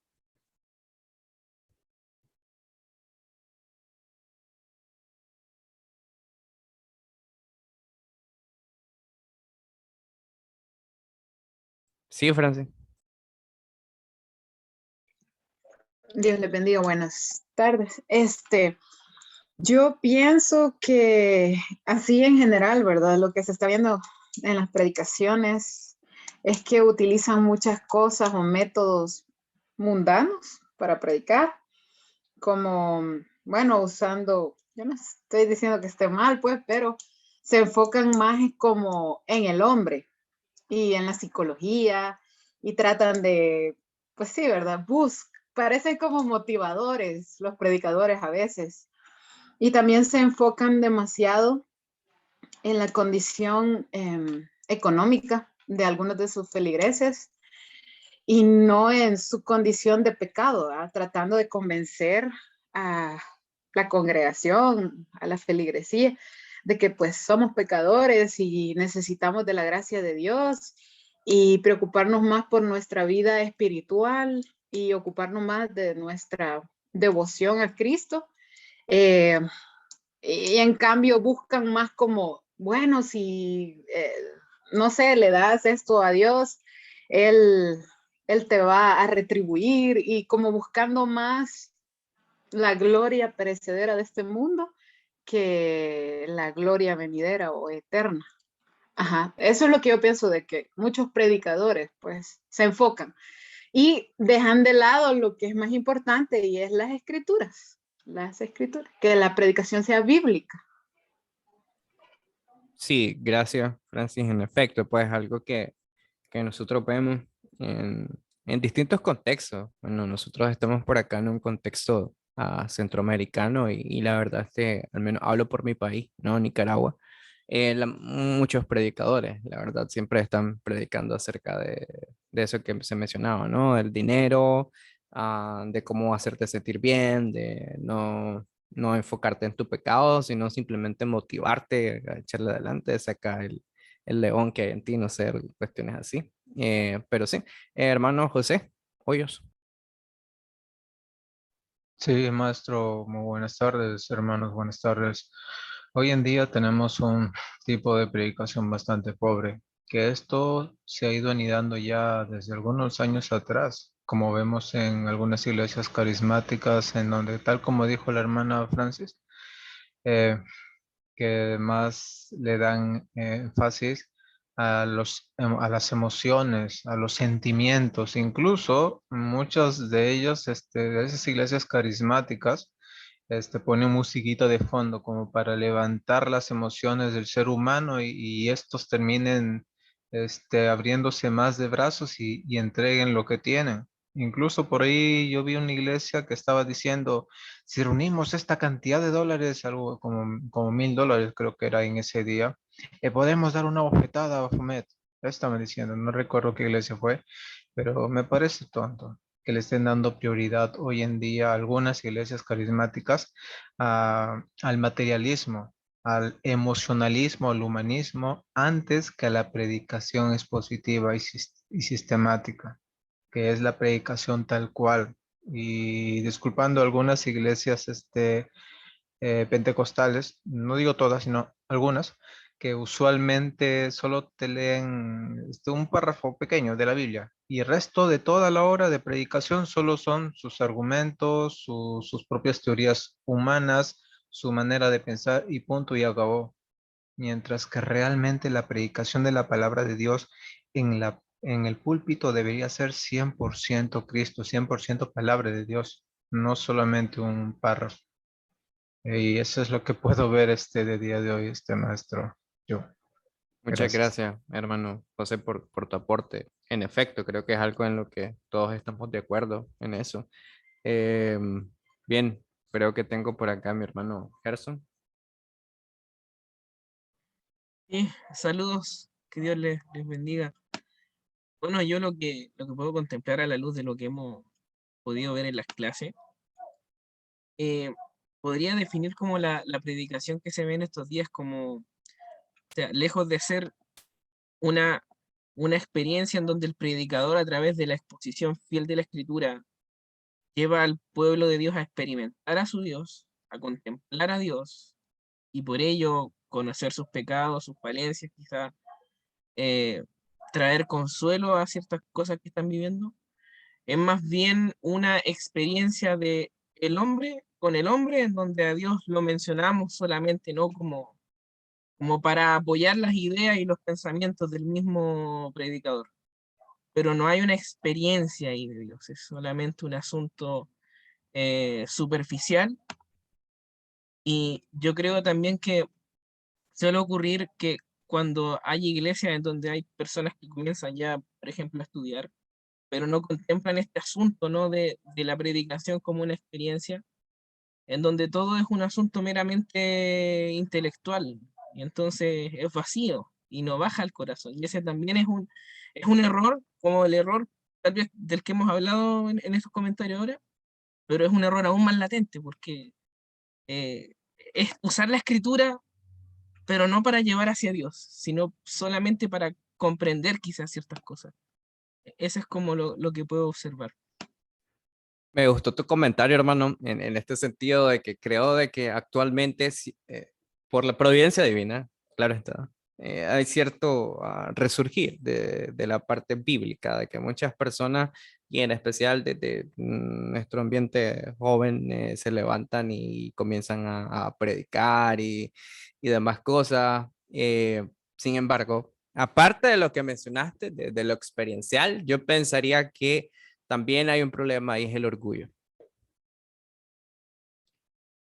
Sí, Francis. Dios les bendiga, buenas tardes. Yo pienso que así en general, ¿verdad? Lo que se está viendo en las predicaciones es que utilizan muchas cosas o métodos mundanos para predicar, como, bueno, usando, yo no estoy diciendo que esté mal, pues, pero se enfocan más como en el hombre y en la psicología y tratan de, pues sí, ¿verdad? Parecen como motivadores los predicadores a veces. Y también se enfocan demasiado en la condición económica de algunos de sus feligreses y no en su condición de pecado, ¿verdad? Tratando de convencer a la congregación, a la feligresía, de que pues somos pecadores y necesitamos de la gracia de Dios y preocuparnos más por nuestra vida espiritual y ocuparnos más de nuestra devoción a Cristo. Eh, y en cambio buscan más como, bueno, si, no sé, le das esto a Dios, Él, él te va a retribuir y como buscando más la gloria perecedera de este mundo que la gloria venidera o eterna. Ajá, eso es lo que yo pienso de que muchos predicadores pues se enfocan y dejan de lado lo que es más importante y es las escrituras, que la predicación sea bíblica. Sí, gracias, Francis. En efecto, pues algo que nosotros vemos en, en distintos contextos. Bueno, nosotros estamos por acá en un contexto centroamericano y la verdad es que, al menos hablo por mi país, ¿no? Nicaragua. Muchos predicadores, la verdad, siempre están predicando acerca de eso que se mencionaba, ¿no? Del dinero, de cómo hacerte sentir bien, no enfocarte en tu pecado, sino simplemente motivarte a echarle adelante, sacar el león que hay en ti, no sé, cuestiones así. Pero sí, hermano José Hoyos. Sí, maestro, muy buenas tardes, hermanos, buenas tardes. Hoy en día tenemos un tipo de predicación bastante pobre, que esto se ha ido anidando ya desde algunos años atrás, como vemos en algunas iglesias carismáticas, en donde, tal como dijo la hermana Francis, eh, que más le dan énfasis a las emociones, a los sentimientos, incluso muchos de ellos, de esas iglesias carismáticas, ponen musiquita de fondo como para levantar las emociones del ser humano y estos terminen, abriéndose más de brazos y entreguen lo que tienen. Incluso por ahí yo vi una iglesia que estaba diciendo, si reunimos esta cantidad de dólares, algo como $1000 creo que era en ese día, podemos dar una bofetada a Baphomet. Estaba diciendo, no recuerdo qué iglesia fue, pero me parece tonto que le estén dando prioridad hoy en día a algunas iglesias carismáticas al materialismo, al emocionalismo, al humanismo, antes que a la predicación expositiva y sistemática, que es la predicación tal cual. Y disculpando algunas iglesias pentecostales, no digo todas, sino algunas, que usualmente solo te leen un párrafo pequeño de la Biblia y el resto de toda la hora de predicación solo son sus argumentos, sus propias teorías humanas, su manera de pensar y punto y acabó. Mientras que realmente la predicación de la palabra de Dios en el púlpito debería ser 100% Cristo, 100% palabra de Dios, no solamente un párrafo. Y eso es lo que puedo ver de día de hoy, maestro. Yo, Muchas gracias. gracias, hermano José, por tu aporte. En efecto, creo que es algo en lo que todos estamos de acuerdo en eso. Bien, creo que tengo por acá a mi hermano Gerson. Saludos, que Dios les bendiga. Bueno, yo lo que puedo contemplar a la luz de lo que hemos podido ver en las clases, eh, podría definir como la predicación que se ve en estos días como, o sea, lejos de ser una, una experiencia en donde el predicador a través de la exposición fiel de la escritura lleva al pueblo de Dios a experimentar a su Dios, a contemplar a Dios y por ello conocer sus pecados, sus falencias, quizás eh, traer consuelo a ciertas cosas que están viviendo. Es más bien una experiencia de el hombre con el hombre, en donde a Dios lo mencionamos solamente, no como para apoyar las ideas y los pensamientos del mismo predicador. Pero no hay una experiencia ahí de Dios, es solamente un asunto superficial. Y yo creo también que suele ocurrir que cuando hay iglesias en donde hay personas que comienzan ya, por ejemplo, a estudiar, pero no contemplan este asunto, ¿no? De la predicación como una experiencia, en donde todo es un asunto meramente intelectual, y entonces es vacío y no baja al corazón. Y ese también es un error, como el error tal vez del que hemos hablado en estos comentarios ahora, pero es un error aún más latente, porque es usar la escritura, pero no para llevar hacia Dios, sino solamente para comprender quizás ciertas cosas. Eso es como lo que puedo observar. Me gustó tu comentario, hermano, en este sentido de que creo de que actualmente, por la providencia divina, claro está, hay cierto resurgir de la parte bíblica, de que muchas personas, y en especial de nuestro ambiente joven, se levantan y comienzan a predicar y demás cosas. Sin embargo, aparte de lo que mencionaste, de lo experiencial, yo pensaría que también hay un problema y es el orgullo.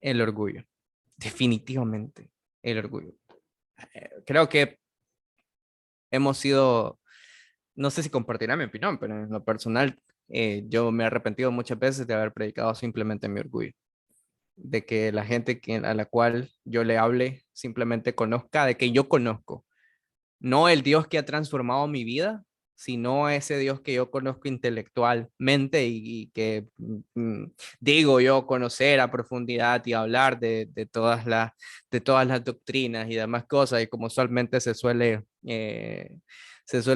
El orgullo. Definitivamente, el orgullo. Creo que hemos sido, no sé si compartirá mi opinión, pero en lo personal, yo me he arrepentido muchas veces de haber predicado simplemente mi orgullo. De que la gente a la cual yo le hable simplemente conozca, de que yo conozco. No el Dios que ha transformado mi vida, sino ese Dios que yo conozco intelectualmente y que digo yo conocer a profundidad y hablar de todas las doctrinas y demás cosas, y como usualmente se suele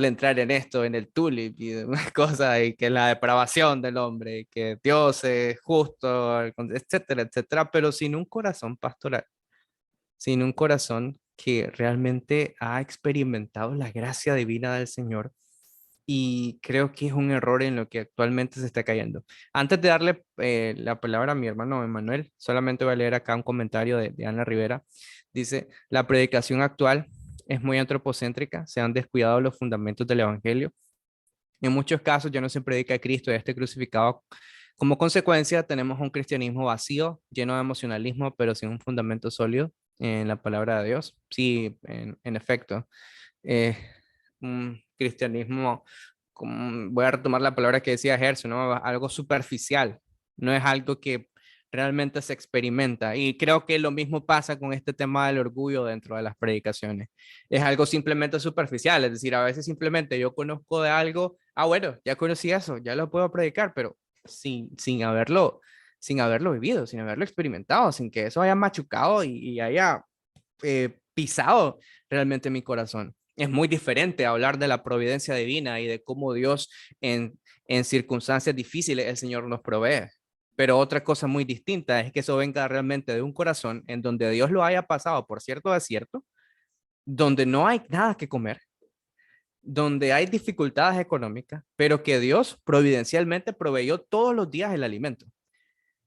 entrar en esto, en el tulip y demás cosas, y que la depravación del hombre, y que Dios es justo, etcétera, etcétera, pero sin un corazón pastoral, sin un corazón que realmente ha experimentado la gracia divina del Señor. Y creo que es un error en lo que actualmente se está cayendo. Antes de darle la palabra a mi hermano Emanuel, solamente voy a leer acá un comentario de Ana Rivera. Dice, la predicación actual es muy antropocéntrica, se han descuidado los fundamentos del Evangelio. En muchos casos ya no se predica a Cristo y este crucificado. Como consecuencia, tenemos un cristianismo vacío, lleno de emocionalismo, pero sin un fundamento sólido en la palabra de Dios. Sí, en efecto, eh, un cristianismo, voy a retomar la palabra que decía Gerson, ¿no? Algo superficial, no es algo que realmente se experimenta. Y creo que lo mismo pasa con este tema del orgullo dentro de las predicaciones. Es algo simplemente superficial, es decir, a veces simplemente yo conozco de algo, bueno, ya conocí eso, ya lo puedo predicar, pero sin haberlo vivido, sin haberlo experimentado, sin que eso haya machucado y haya pisado realmente mi corazón. Es muy diferente hablar de la providencia divina y de cómo Dios en circunstancias difíciles el Señor nos provee. Pero otra cosa muy distinta es que eso venga realmente de un corazón en donde Dios lo haya pasado por cierto desierto, donde no hay nada que comer, donde hay dificultades económicas, pero que Dios providencialmente proveyó todos los días el alimento.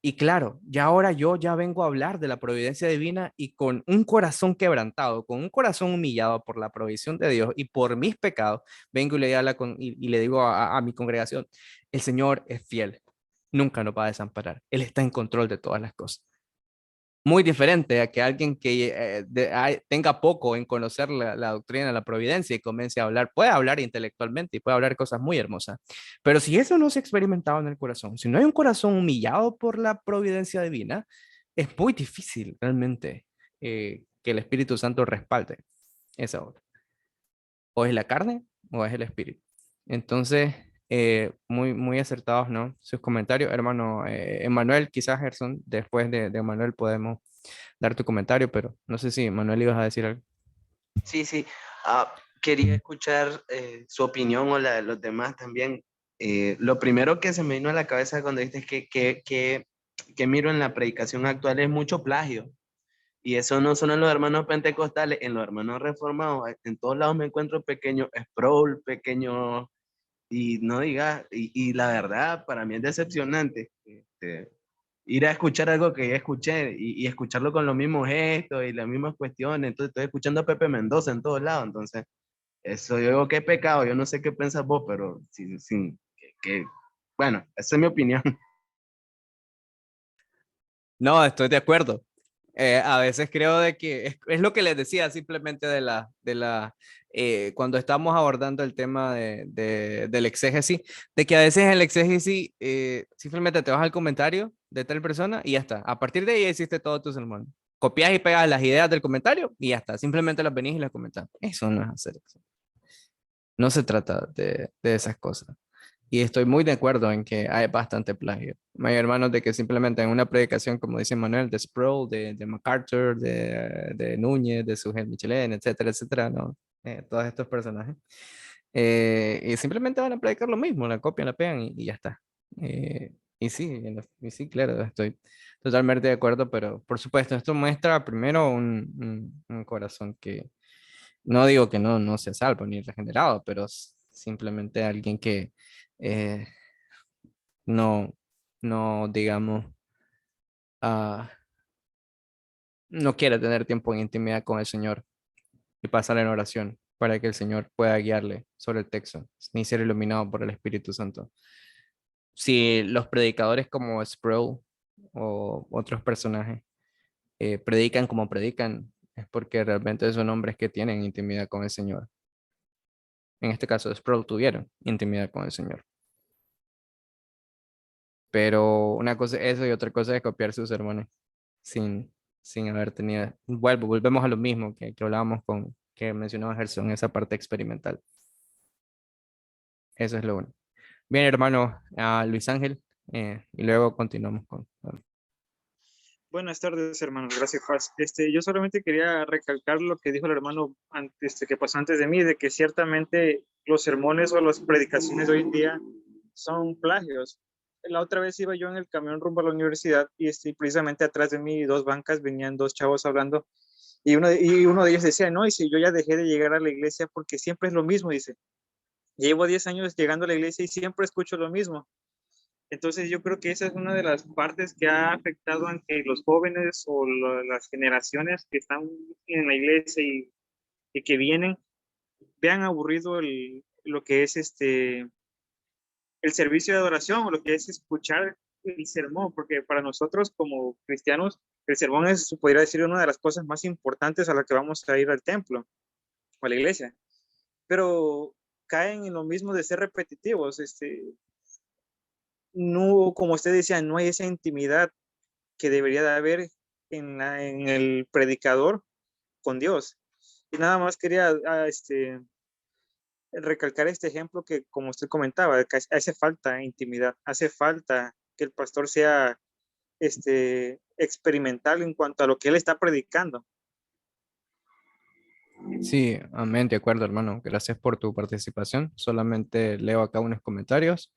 Y claro, ya ahora yo ya vengo a hablar de la providencia divina y con un corazón quebrantado, con un corazón humillado por la provisión de Dios y por mis pecados, vengo y le digo a mi congregación, el Señor es fiel, nunca nos va a desamparar, Él está en control de todas las cosas. Muy diferente a que alguien que tenga poco en conocer la doctrina de la providencia y comience a hablar, puede hablar intelectualmente y puede hablar cosas muy hermosas, pero si eso no se ha experimentado en el corazón, si no hay un corazón humillado por la providencia divina, es muy difícil realmente que el Espíritu Santo respalde esa obra. O es la carne o es el Espíritu. Entonces, muy acertados, ¿no? Sus comentarios, hermano Emanuel, quizás Gerson, después de Emanuel podemos dar tu comentario, pero no sé si Manuel ibas a decir algo. Sí, sí. Quería escuchar su opinión o la de los demás también. Lo primero que se me vino a la cabeza cuando dijiste que miro en la predicación actual es mucho plagio. Y eso no son en los hermanos pentecostales, en los hermanos reformados. En todos lados me encuentro pequeños sprawl, pequeños, y no digas, y la verdad, para mí es decepcionante. Ir a escuchar algo que ya escuché y escucharlo con los mismos gestos y las mismas cuestiones. Entonces estoy escuchando a Pepe Mendoza en todos lados. Entonces, eso yo digo, qué pecado. Yo no sé qué piensas vos, pero bueno, esa es mi opinión. No, estoy de acuerdo. A veces creo de que es lo que les decía simplemente cuando estamos abordando el tema del exégesis, de que a veces en el exégesis simplemente te vas al comentario de tal persona y ya está. A partir de ahí hiciste todo tu sermón. Copias y pegas las ideas del comentario y ya está. Simplemente las venís y las comentas. Eso no es hacer eso. No se trata de esas cosas. Y estoy muy de acuerdo en que hay bastante plagio. Hay hermanos de que simplemente en una predicación, como dice Manuel, de Sproul, de MacArthur, de Núñez, de Sujel Michelén, etcétera, etcétera, ¿no? Todos estos personajes. Y simplemente van a predicar lo mismo, la copian, la pegan y ya está. Y sí, claro, estoy totalmente de acuerdo, pero por supuesto, esto muestra primero un corazón que, no digo que no sea salvo ni regenerado, pero simplemente alguien que eh, no, no, digamos, ah, no quiere tener tiempo en intimidad con el Señor y pasar en oración para que el Señor pueda guiarle sobre el texto, ni ser iluminado por el Espíritu Santo. Si los predicadores como Sproul o otros personajes predican como predican, es porque realmente son hombres que tienen intimidad con el Señor. En este caso, Sproul tuvieron intimidad con el Señor. Pero una cosa es eso y otra cosa es copiar sus sermones sin haber tenido. Volvemos a lo mismo que hablábamos que mencionaba Gerson, esa parte experimental. Eso es lo único. Bien, hermano, Luis Ángel, y luego continuamos con... Buenas tardes, hermanos. Gracias, Juan. Yo solamente quería recalcar lo que dijo el hermano que pasó antes de mí, de que ciertamente los sermones o las predicaciones de hoy en día son plagios. La otra vez iba yo en el camión rumbo a la universidad y precisamente atrás de mí, dos bancas, venían dos chavos hablando y uno de ellos decía, no, y si yo ya dejé de llegar a la iglesia porque siempre es lo mismo, dice. Llevo 10 años llegando a la iglesia y siempre escucho lo mismo. Entonces yo creo que esa es una de las partes que ha afectado a que los jóvenes o las generaciones que están en la iglesia y que vienen vean aburrido lo que es el servicio de adoración o lo que es escuchar el sermón, porque para nosotros como cristianos el sermón es, podría decir, una de las cosas más importantes a la que vamos a ir al templo o a la iglesia, pero caen en lo mismo de ser repetitivos, no, como usted decía, no hay esa intimidad que debería de haber en el predicador con Dios. Y nada más quería recalcar este ejemplo que, como usted comentaba, que hace falta intimidad, hace falta que el pastor sea experimental en cuanto a lo que él está predicando. Sí, amén, de acuerdo, hermano. Gracias por tu participación. Solamente leo acá unos comentarios.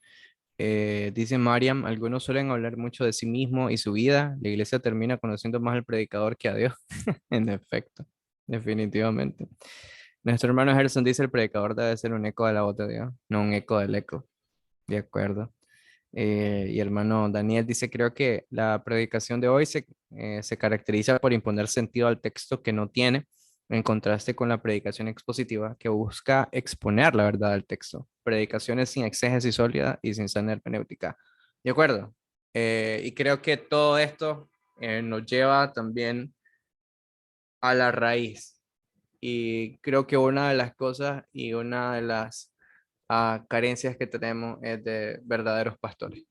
Dice Mariam, algunos suelen hablar mucho de sí mismo y su vida. La iglesia termina conociendo más al predicador que a Dios. En efecto, definitivamente. Nuestro hermano Gerson dice, el predicador debe ser un eco de la voz de Dios, no un eco del eco. De acuerdo. Y hermano Daniel dice, creo que la predicación de hoy se caracteriza por imponer sentido al texto que no tiene, en contraste con la predicación expositiva que busca exponer la verdad del texto. Predicaciones sin exégesis sólida y sin sana hermenéutica. De acuerdo. Y creo que todo esto nos lleva también a la raíz. Y creo que una de las cosas y una de las carencias que tenemos es de verdaderos pastores.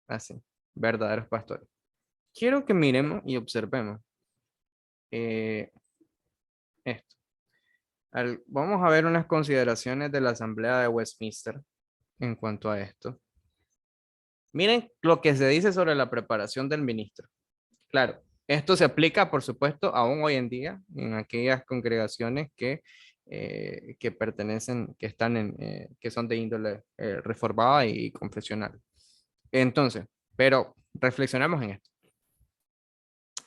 Así, verdaderos pastores. Quiero que miremos y observemos esto. Vamos a ver unas consideraciones de la Asamblea de Westminster en cuanto a esto. Miren lo que se dice sobre la preparación del ministro. Claro, esto se aplica, por supuesto, aún hoy en día en aquellas congregaciones que pertenecen, que son de índole reformada y confesional. Entonces, pero reflexionamos en esto.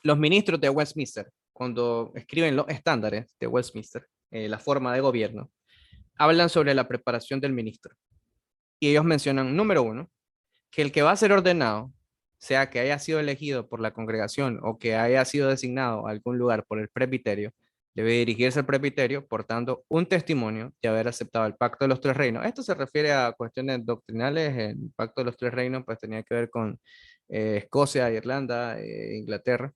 Los ministros de Westminster, cuando escriben los estándares de Westminster, la forma de gobierno, hablan sobre la preparación del ministro. Y ellos mencionan, número uno, que el que va a ser ordenado, sea que haya sido elegido por la congregación o que haya sido designado a algún lugar por el presbiterio, debe dirigirse al presbiterio portando un testimonio de haber aceptado el pacto de los tres reinos. Esto se refiere a cuestiones doctrinales. El pacto de los tres reinos pues tenía que ver con Escocia, Irlanda, Inglaterra,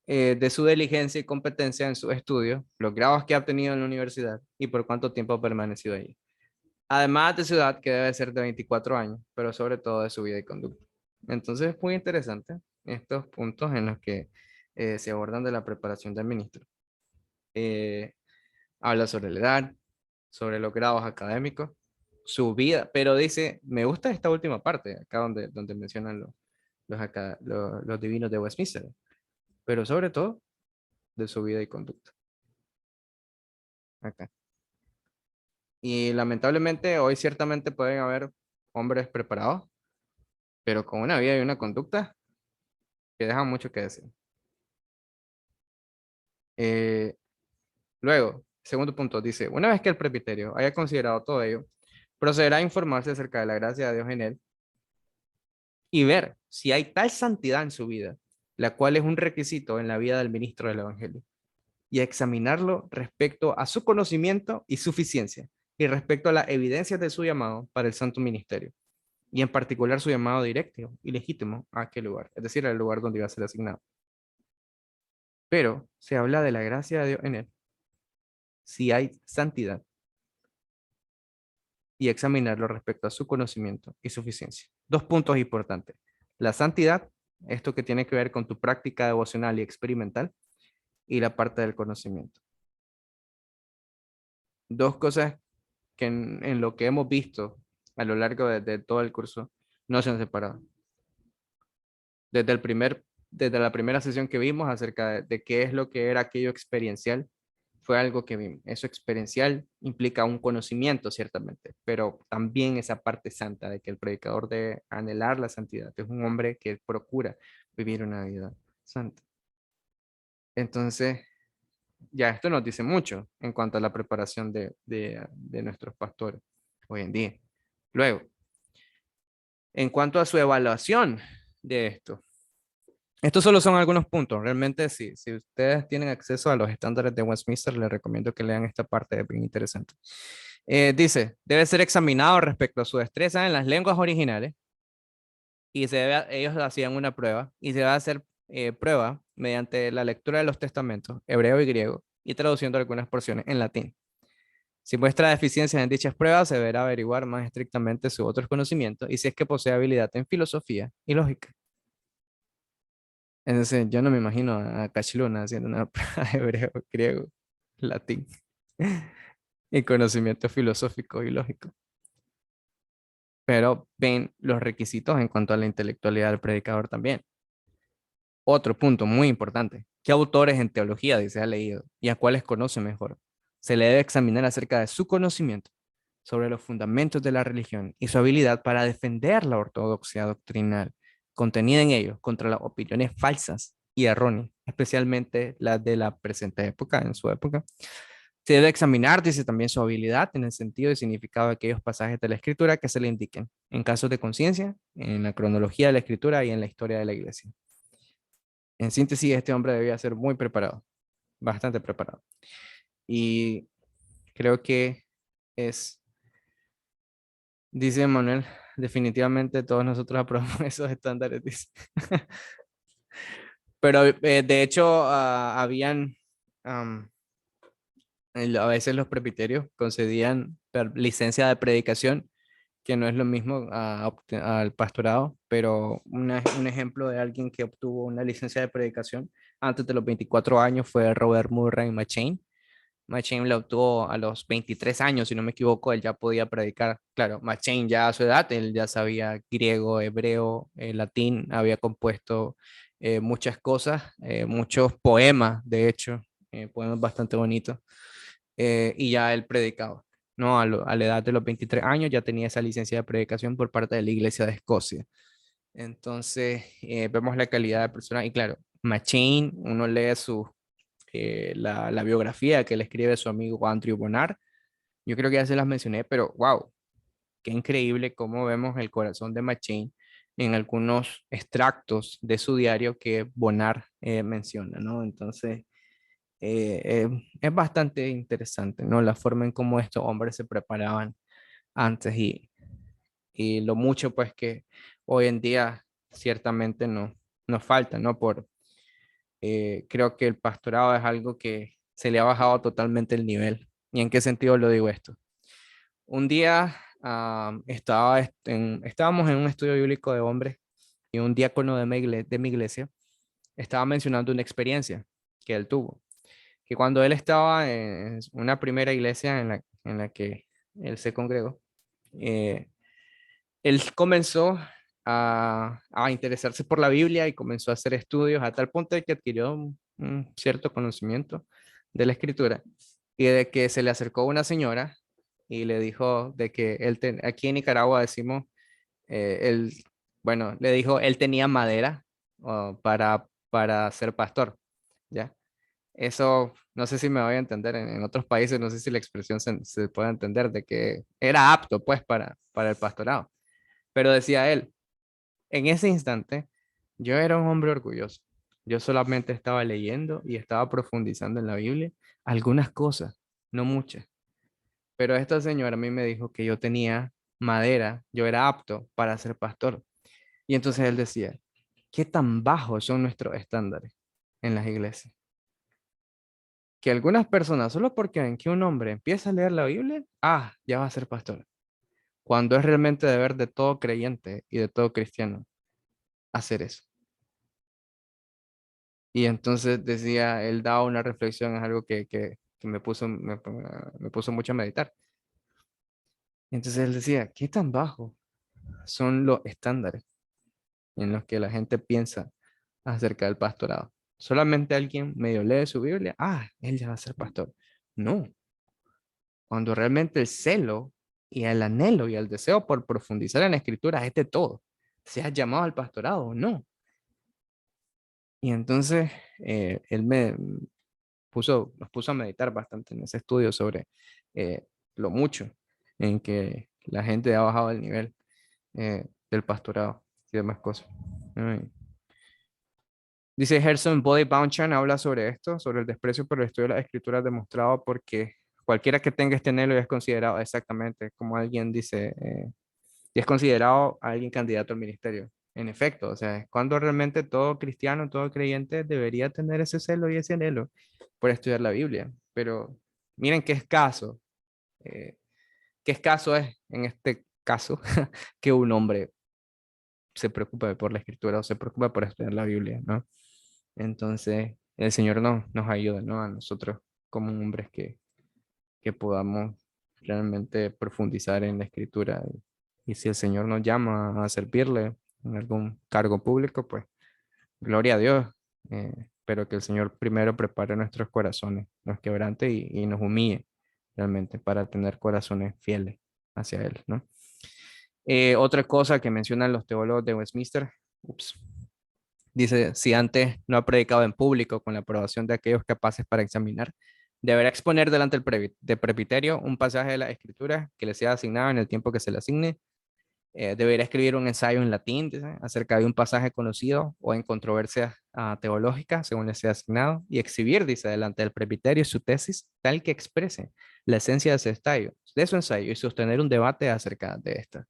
de su diligencia y competencia en sus estudios, los grados que ha obtenido en la universidad y por cuánto tiempo ha permanecido allí. Además de su edad, que debe ser de 24 años, pero sobre todo de su vida y conducta. Entonces es muy interesante estos puntos en los que se abordan de la preparación del ministro. Habla sobre la edad, sobre los grados académicos, su vida, pero dice, me gusta esta última parte, acá donde mencionan los divinos de Westminster, pero sobre todo de su vida y conducta. Acá. Y lamentablemente hoy ciertamente pueden haber hombres preparados, pero con una vida y una conducta que dejan mucho que decir. Luego, segundo punto, dice, una vez que el presbiterio haya considerado todo ello, procederá a informarse acerca de la gracia de Dios en él y ver si hay tal santidad en su vida, la cual es un requisito en la vida del ministro del Evangelio, y a examinarlo respecto a su conocimiento y suficiencia, y respecto a las evidencias de su llamado para el santo ministerio, y en particular su llamado directo y legítimo a aquel lugar, es decir, al lugar donde iba a ser asignado. Pero se habla de la gracia de Dios en él, si hay santidad, y examinarlo respecto a su conocimiento y suficiencia. Dos puntos importantes. La santidad, esto que tiene que ver con tu práctica devocional y experimental, y la parte del conocimiento. Dos cosas que en lo que hemos visto a lo largo de todo el curso, no se han separado. Desde la primera sesión que vimos acerca de qué es lo que era aquello experiencial, fue algo que vimos. Eso experiencial implica un conocimiento, ciertamente, pero también esa parte santa de que el predicador debe anhelar la santidad. Es un hombre que procura vivir una vida santa. Entonces, ya esto nos dice mucho en cuanto a la preparación de nuestros pastores hoy en día. Luego, en cuanto a su evaluación de esto, estos solo son algunos puntos. Realmente, si ustedes tienen acceso a los estándares de Westminster, les recomiendo que lean esta parte, es bien interesante. Dice, debe ser examinado respecto a su destreza en las lenguas originales y ellos hacían una prueba y se va a hacer prueba mediante la lectura de los testamentos, hebreo y griego, y traduciendo algunas porciones en latín. Si muestra deficiencias en dichas pruebas, se deberá averiguar más estrictamente sus otros conocimientos y si es que posee habilidad en filosofía y lógica. Entonces, yo no me imagino a Cachluna haciendo una prueba de hebreo, griego, latín y conocimiento filosófico y lógico. Pero ven los requisitos en cuanto a la intelectualidad del predicador también. Otro punto muy importante. ¿Qué autores en teología dice ha leído y a cuáles conoce mejor? Se le debe examinar acerca de su conocimiento sobre los fundamentos de la religión y su habilidad para defender la ortodoxia doctrinal contenida en ellos contra las opiniones falsas y erróneas, especialmente las de la presente época, en su época. Se debe examinar, dice también, su habilidad en el sentido y significado de aquellos pasajes de la escritura que se le indiquen, en casos de conciencia, en la cronología de la escritura y en la historia de la iglesia. En síntesis, este hombre debía ser muy preparado, bastante preparado. Y creo que es, dice Manuel, definitivamente todos nosotros aprobamos esos estándares, dice. Pero de hecho, habían, a veces los presbiterios concedían licencia de predicación, que no es lo mismo al pastorado, pero un ejemplo de alguien que obtuvo una licencia de predicación antes de los 24 años fue Robert Murray McCheyne. McCheyne la obtuvo a los 23 años, si no me equivoco, él ya podía predicar. Claro, McCheyne ya a su edad, él ya sabía griego, hebreo, latín, había compuesto muchas cosas, muchos poemas, de hecho, poemas bastante bonitos, y ya él predicaba. ¿No? A la edad de los 23 años ya tenía esa licencia de predicación por parte de la Iglesia de Escocia. Entonces, vemos la calidad de persona. Y claro, McCheyne, uno lee la biografía que le escribe su amigo Andrew Bonar. Yo creo que ya se las mencioné, pero wow, qué increíble cómo vemos el corazón de McCheyne en algunos extractos de su diario que Bonar menciona, ¿no? Entonces, es bastante interesante, ¿no? La forma en cómo estos hombres se preparaban antes y lo mucho pues que hoy en día ciertamente no nos falta, ¿no? Creo que el pastorado es algo que se le ha bajado totalmente el nivel. ¿Y en qué sentido lo digo esto? Un día estábamos en un estudio bíblico de hombres y un diácono de mi iglesia estaba mencionando una experiencia que él tuvo, que cuando él estaba en una primera iglesia en la que él se congregó, eh, él comenzó a interesarse por la Biblia y comenzó a hacer estudios a tal punto de que adquirió un cierto conocimiento de la escritura y de que se le acercó una señora y le dijo de que aquí en Nicaragua decimos, él, bueno, le dijo, él tenía madera para ser pastor, ¿ya? Eso, no sé si me voy a entender, en otros países no sé si la expresión se puede entender de que era apto pues para el pastorado. Pero decía él, en ese instante, yo era un hombre orgulloso. Yo solamente estaba leyendo y estaba profundizando en la Biblia algunas cosas, no muchas. Pero esta señora a mí me dijo que yo tenía madera, yo era apto para ser pastor. Y entonces él decía, ¿qué tan bajos son nuestros estándares en las iglesias? Que algunas personas, solo porque ven que un hombre empieza a leer la Biblia, ya va a ser pastor. Cuando es realmente deber de todo creyente y de todo cristiano hacer eso. Y entonces decía, él daba una reflexión, es algo que me puso mucho a meditar. Entonces él decía, ¿qué tan bajo son los estándares en los que la gente piensa acerca del pastorado? Solamente alguien medio lee su Biblia, él ya va a ser pastor. No, cuando realmente el celo y el anhelo y el deseo por profundizar en la escritura es de todo, seas llamado al pastorado o no. Y entonces él nos puso a meditar bastante en ese estudio sobre lo mucho en que la gente ha bajado el nivel del pastorado y demás cosas. Ay. Dice Gerson Body Baunchan, habla sobre esto, sobre el desprecio por el estudio de las escrituras demostrado porque cualquiera que tenga este anhelo es considerado exactamente como alguien dice, y es considerado alguien candidato al ministerio. En efecto, o sea, es cuando realmente todo cristiano, todo creyente debería tener ese celo y ese anhelo por estudiar la Biblia. Pero miren eh, qué escaso es en este caso que un hombre se preocupe por la escritura o se preocupe por estudiar la Biblia, ¿no? Entonces, el Señor nos ayuda, ¿no? A nosotros como hombres que podamos realmente profundizar en la escritura. Y si el Señor nos llama a servirle en algún cargo público, pues gloria a Dios. Pero que el Señor primero prepare nuestros corazones, nos quebrante y nos humille realmente para tener corazones fieles hacia Él, ¿no? Otra cosa que mencionan los teólogos de Westminster, dice, si antes no ha predicado en público con la aprobación de aquellos capaces para examinar, deberá exponer delante del presbiterio un pasaje de la escritura que le sea asignado en el tiempo que se le asigne. Deberá escribir un ensayo en latín, dice, acerca de un pasaje conocido o en controversia teológica, según le sea asignado, y exhibir, dice, delante del presbiterio su tesis tal que exprese la esencia de su ensayo y sostener un debate acerca de esta.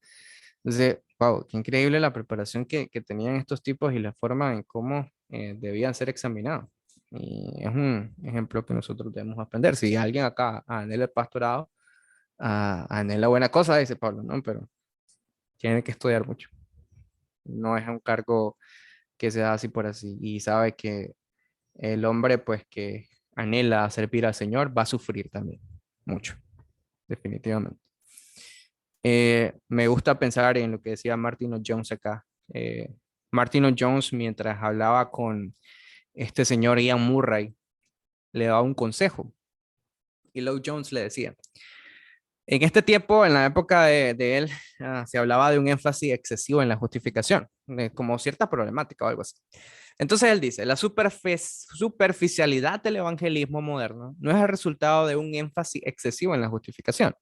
Entonces, wow, qué increíble la preparación que tenían estos tipos y la forma en cómo debían ser examinados. Y es un ejemplo que nosotros debemos aprender. Si alguien acá anhela el pastorado, anhela buena cosa, dice Pablo, ¿no? Pero tiene que estudiar mucho. No es un cargo que se da así por así. Y sabe que el hombre, pues, que anhela servir al Señor, va a sufrir también mucho, definitivamente. Me gusta pensar en lo que decía Martin Lloyd Jones acá. Martin Lloyd Jones, mientras hablaba con este señor Ian Murray, le daba un consejo. Y Lloyd Jones le decía, en este tiempo, en la época de él, se hablaba de un énfasis excesivo en la justificación, como cierta problemática o algo así. Entonces él dice, la superficialidad del evangelismo moderno no es el resultado de un énfasis excesivo en la justificación,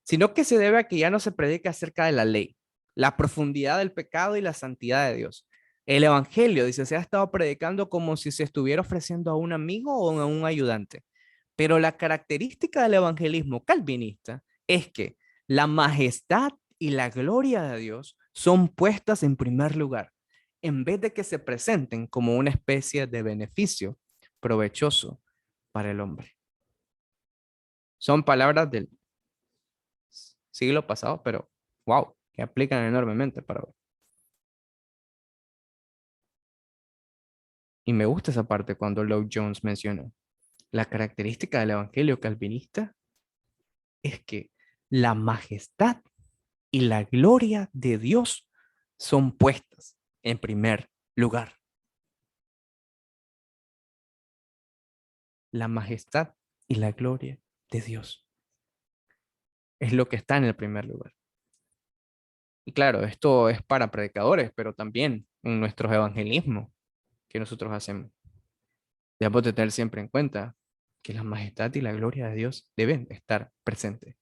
sino que se debe a que ya no se predica acerca de la ley, la profundidad del pecado y la santidad de Dios. El evangelio, dice, se ha estado predicando como si se estuviera ofreciendo a un amigo o a un ayudante. Pero la característica del evangelismo calvinista es que la majestad y la gloria de Dios son puestas en primer lugar, en vez de que se presenten como una especie de beneficio provechoso para el hombre. Son palabras del siglo pasado, pero wow, que aplican enormemente para hoy. Y me gusta esa parte cuando Lloyd Jones menciona la característica del evangelio calvinista es que la majestad y la gloria de Dios son puestas en primer lugar. La majestad y la gloria de Dios es lo que está en el primer lugar. Y claro, esto es para predicadores, pero también en nuestros evangelismos que nosotros hacemos. Debemos de tener siempre en cuenta que la majestad y la gloria de Dios deben estar presentes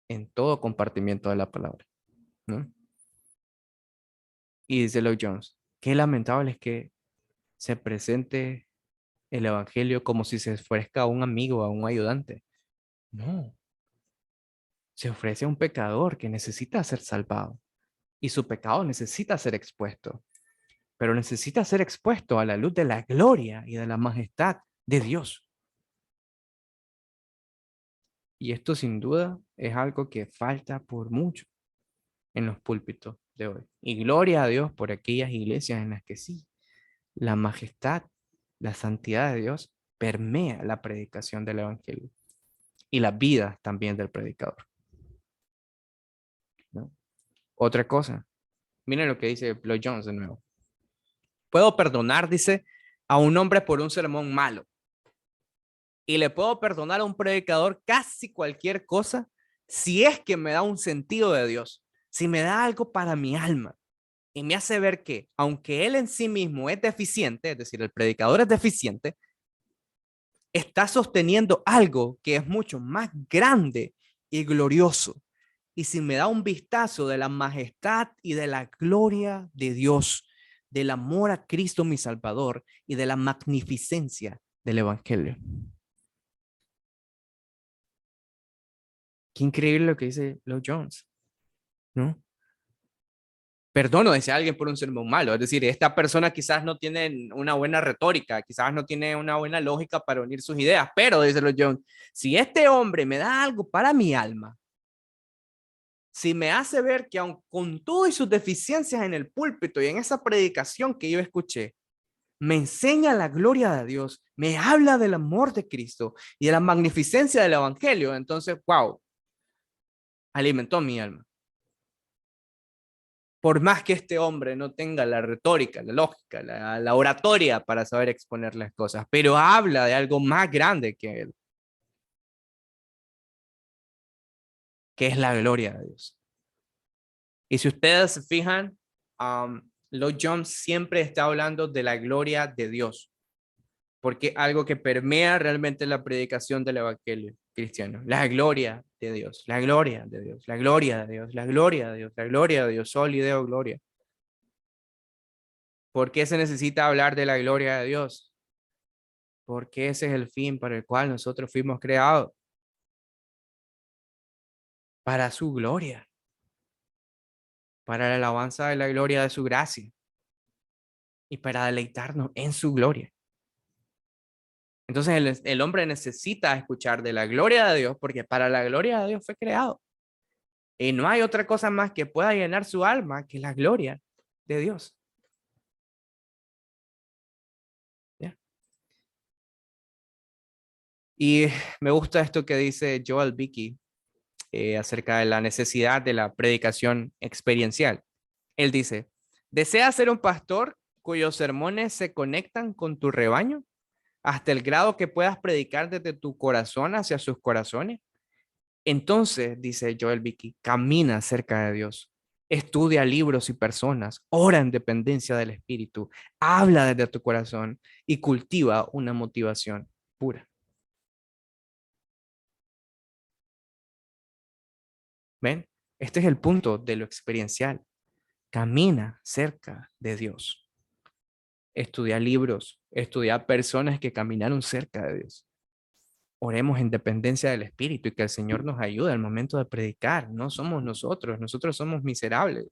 en todo compartimiento de la palabra, ¿no? Y dice Lloyd Jones, qué lamentable es que se presente el evangelio como si se ofrezca a un amigo o a un ayudante. No, se ofrece a un pecador que necesita ser salvado y su pecado necesita ser expuesto, pero necesita ser expuesto a la luz de la gloria y de la majestad de Dios. Y esto sin duda es algo que falta por mucho en los púlpitos de hoy. Y gloria a Dios por aquellas iglesias en las que sí, la majestad, la santidad de Dios permea la predicación del evangelio y la vida también del predicador. otra cosa. Miren lo que dice Lloyd Jones de nuevo. Puedo perdonar, dice, a un hombre por un sermón malo. Y le puedo perdonar a un predicador casi cualquier cosa si es que me da un sentido de Dios, si me da algo para mi alma y me hace ver que, aunque él en sí mismo es deficiente, es decir, el predicador es deficiente, está sosteniendo algo que es mucho más grande y glorioso. Y si me da un vistazo de la majestad y de la gloria de Dios, del amor a Cristo mi Salvador y de la magnificencia del Evangelio. Qué increíble lo que dice Lloyd Jones, ¿no? Perdono, decía alguien, por un sermón malo. Es decir, esta persona quizás no tiene una buena retórica, quizás no tiene una buena lógica para unir sus ideas, pero, dice Lloyd Jones, si este hombre me da algo para mi alma, si me hace ver que aun con todas sus deficiencias en el púlpito y en esa predicación que yo escuché, me enseña la gloria de Dios, me habla del amor de Cristo y de la magnificencia del Evangelio, entonces, wow, alimentó mi alma. Por más que este hombre no tenga la retórica, la lógica, la oratoria para saber exponer las cosas, pero habla de algo más grande que él, que es la gloria de Dios. Y si ustedes se fijan, Lloyd Jones siempre está hablando de la gloria de Dios, porque algo que permea realmente la predicación del evangelio cristiano, la gloria de Dios, la gloria de Dios, la gloria de Dios, la gloria de Dios, la gloria de Dios, sol y deo gloria. ¿Por qué se necesita hablar de la gloria de Dios? Porque ese es el fin para el cual nosotros fuimos creados, para su gloria, para la alabanza de la gloria de su gracia y para deleitarnos en su gloria. Entonces el hombre necesita escuchar de la gloria de Dios porque para la gloria de Dios fue creado. Y no hay otra cosa más que pueda llenar su alma que la gloria de Dios. ¿Ya? Y me gusta esto que dice Joel Beeke acerca de la necesidad de la predicación experiencial. Él dice, ¿deseas ser un pastor cuyos sermones se conectan con tu rebaño hasta el grado que puedas predicar desde tu corazón hacia sus corazones? Entonces, dice Joel Beeke, camina cerca de Dios, estudia libros y personas, ora en dependencia del Espíritu, habla desde tu corazón y cultiva una motivación pura. ¿Ven? Este es el punto de lo experiencial. Camina cerca de Dios. Estudia libros, estudia personas que caminaron cerca de Dios. Oremos en dependencia del Espíritu y que el Señor nos ayude al momento de predicar. No somos nosotros somos miserables.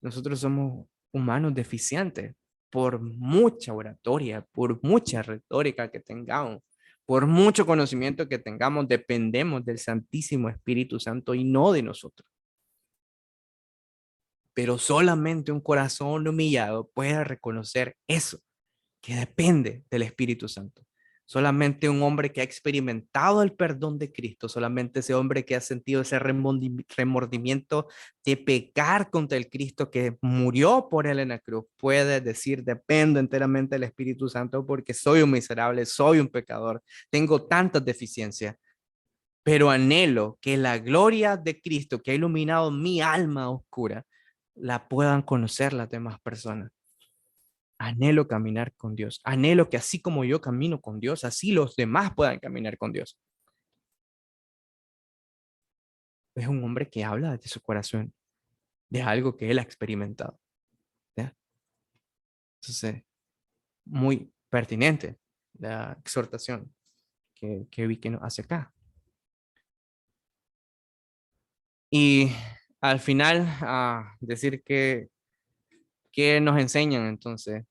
Nosotros somos humanos deficientes. Por mucha oratoria, por mucha retórica que tengamos, por mucho conocimiento que tengamos, dependemos del Santísimo Espíritu Santo y no de nosotros. Pero solamente un corazón humillado puede reconocer eso, que depende del Espíritu Santo. Solamente un hombre que ha experimentado el perdón de Cristo, solamente ese hombre que ha sentido ese remordimiento de pecar contra el Cristo que murió por él en la cruz, puede decir, dependo enteramente del Espíritu Santo porque soy un miserable, soy un pecador, tengo tantas deficiencias, pero anhelo que la gloria de Cristo que ha iluminado mi alma oscura, la puedan conocer las demás personas. Anhelo caminar con Dios. Anhelo que así como yo camino con Dios, así los demás puedan caminar con Dios. Es un hombre que habla de su corazón, de algo que él ha experimentado. ¿Ya? Entonces, muy pertinente la exhortación que vi que nos hace acá. Y al final, decir que nos enseñan entonces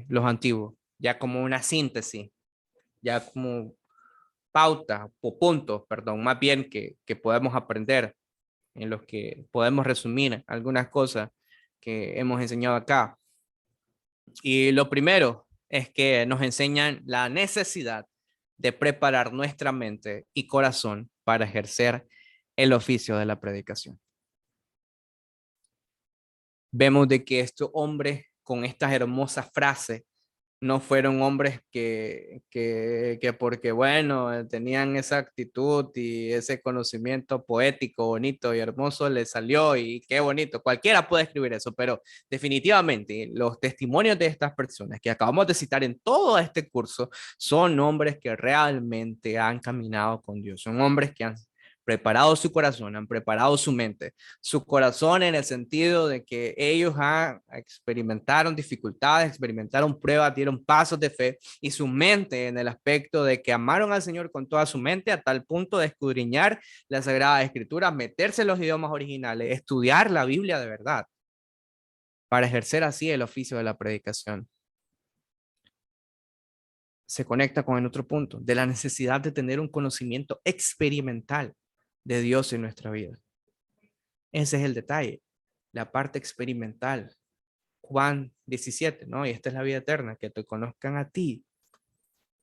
los antiguos, ya como una síntesis, ya como pautas o puntos, perdón, más bien que podemos aprender, en los que podemos resumir algunas cosas que hemos enseñado acá. Y lo primero es que nos enseñan la necesidad de preparar nuestra mente y corazón para ejercer el oficio de la predicación. vemos de que estos hombres con estas hermosas frases no fueron hombres que porque, bueno, tenían esa actitud y ese conocimiento poético, bonito y hermoso, les salió y qué bonito. Cualquiera puede escribir eso, pero definitivamente los testimonios de estas personas que acabamos de citar en todo este curso son hombres que realmente han caminado con Dios, son hombres que han preparado su corazón, han preparado su mente, su corazón en el sentido de que ellos experimentaron dificultades, experimentaron pruebas, dieron pasos de fe, y su mente en el aspecto de que amaron al Señor con toda su mente a tal punto de escudriñar la Sagrada Escritura, meterse en los idiomas originales, estudiar la Biblia de verdad, para ejercer así el oficio de la predicación. Se conecta con el otro punto, de la necesidad de tener un conocimiento experimental de Dios en nuestra vida. Ese es el detalle, la parte experimental. Juan 17, ¿no? Y esta es la vida eterna, que te conozcan a ti.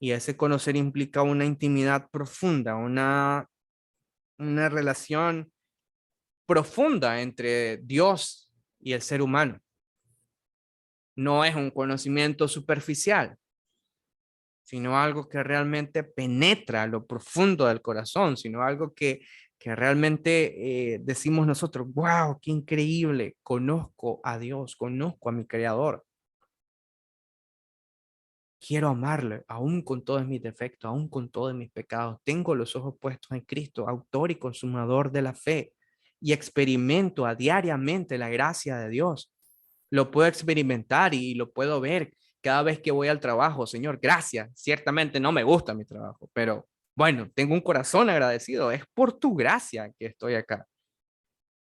Y ese conocer implica una intimidad profunda, una relación profunda entre Dios y el ser humano. No es un conocimiento superficial, sino algo que realmente penetra lo profundo del corazón, sino algo que realmente decimos nosotros, wow, qué increíble, conozco a Dios, conozco a mi Creador. Quiero amarle, aún con todos mis defectos, aún con todos mis pecados. Tengo los ojos puestos en Cristo, autor y consumador de la fe, y experimento diariamente la gracia de Dios. Lo puedo experimentar y lo puedo ver cada vez que voy al trabajo. Señor, gracias. Ciertamente no me gusta mi trabajo, pero bueno, tengo un corazón agradecido. Es por tu gracia que estoy acá.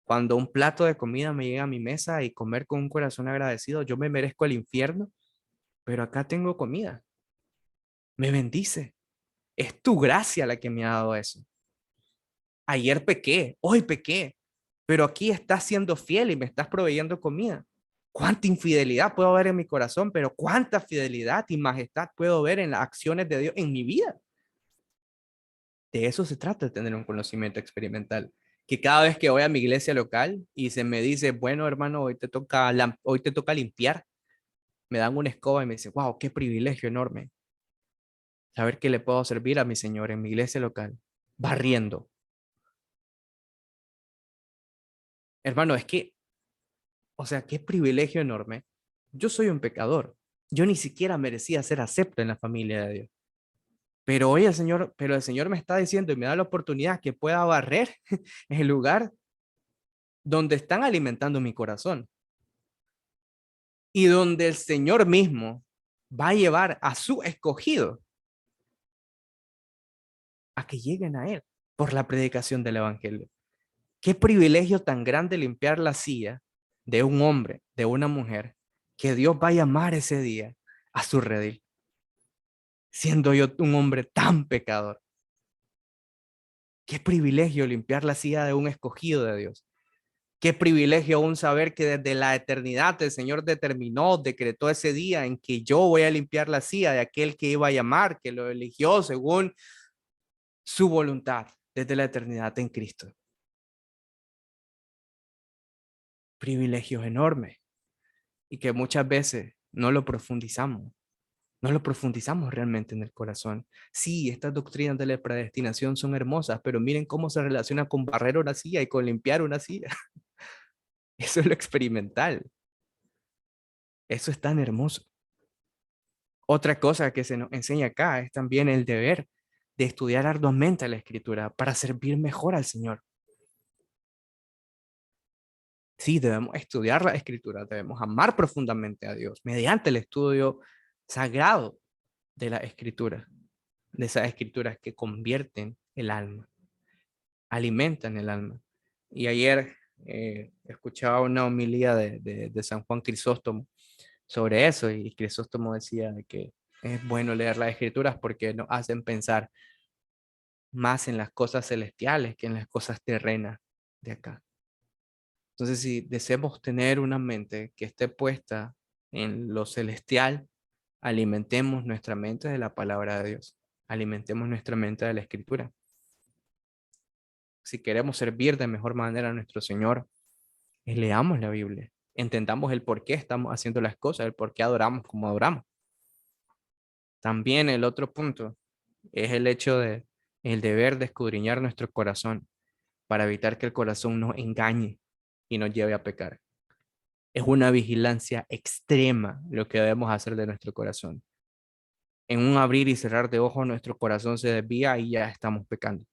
Cuando un plato de comida me llega a mi mesa y comer con un corazón agradecido, yo me merezco el infierno, pero acá tengo comida. Me bendice. Es tu gracia la que me ha dado eso. Ayer pequé, hoy pequé, pero aquí estás siendo fiel y me estás proveyendo comida. Cuánta infidelidad puedo ver en mi corazón, pero cuánta fidelidad y majestad puedo ver en las acciones de Dios en mi vida. De eso se trata, de tener un conocimiento experimental. Que cada vez que voy a mi iglesia local y se me dice, bueno, hermano, hoy te toca limpiar, me dan una escoba y me dicen, wow, qué privilegio enorme saber que le puedo servir a mi Señor en mi iglesia local, barriendo. Hermano, es que, o sea, qué privilegio enorme. Yo soy un pecador. Yo ni siquiera merecía ser acepto en la familia de Dios. Pero hoy el Señor me está diciendo y me da la oportunidad que pueda barrer en el lugar donde están alimentando mi corazón y donde el Señor mismo va a llevar a su escogido a que lleguen a Él por la predicación del Evangelio. Qué privilegio tan grande limpiar la silla de un hombre, de una mujer, que Dios va a llamar ese día a su redil, siendo yo un hombre tan pecador. Qué privilegio limpiar la silla de un escogido de Dios. Qué privilegio aún saber que desde la eternidad el Señor determinó, decretó ese día en que yo voy a limpiar la silla de aquel que iba a llamar, que lo eligió según su voluntad desde la eternidad en Cristo. Privilegios enormes y que muchas veces no lo profundizamos. No lo profundizamos realmente en el corazón. Sí, estas doctrinas de la predestinación son hermosas, pero miren cómo se relaciona con barrer una silla y con limpiar una silla. Eso es lo experimental. Eso es tan hermoso. Otra cosa que se nos enseña acá es también el deber de estudiar arduamente la Escritura para servir mejor al Señor. Sí, debemos estudiar la Escritura, debemos amar profundamente a Dios mediante el estudio sagrado de la Escritura, de esas Escrituras que convierten el alma, alimentan el alma. Y ayer escuchaba una homilía de San Juan Crisóstomo sobre eso, y Crisóstomo decía que es bueno leer las Escrituras porque nos hacen pensar más en las cosas celestiales que en las cosas terrenas de acá. Entonces, si deseamos tener una mente que esté puesta en lo celestial, alimentemos nuestra mente de la palabra de Dios, alimentemos nuestra mente de la Escritura. Si queremos servir de mejor manera a nuestro Señor, leamos la Biblia, entendamos el por qué estamos haciendo las cosas, el por qué adoramos como adoramos. También el otro punto es el hecho de el deber de escudriñar nuestro corazón para evitar que el corazón nos engañe y nos lleve a pecar. Es una vigilancia extrema lo que debemos hacer de nuestro corazón. En un abrir y cerrar de ojos, nuestro corazón se desvía y ya estamos pecando.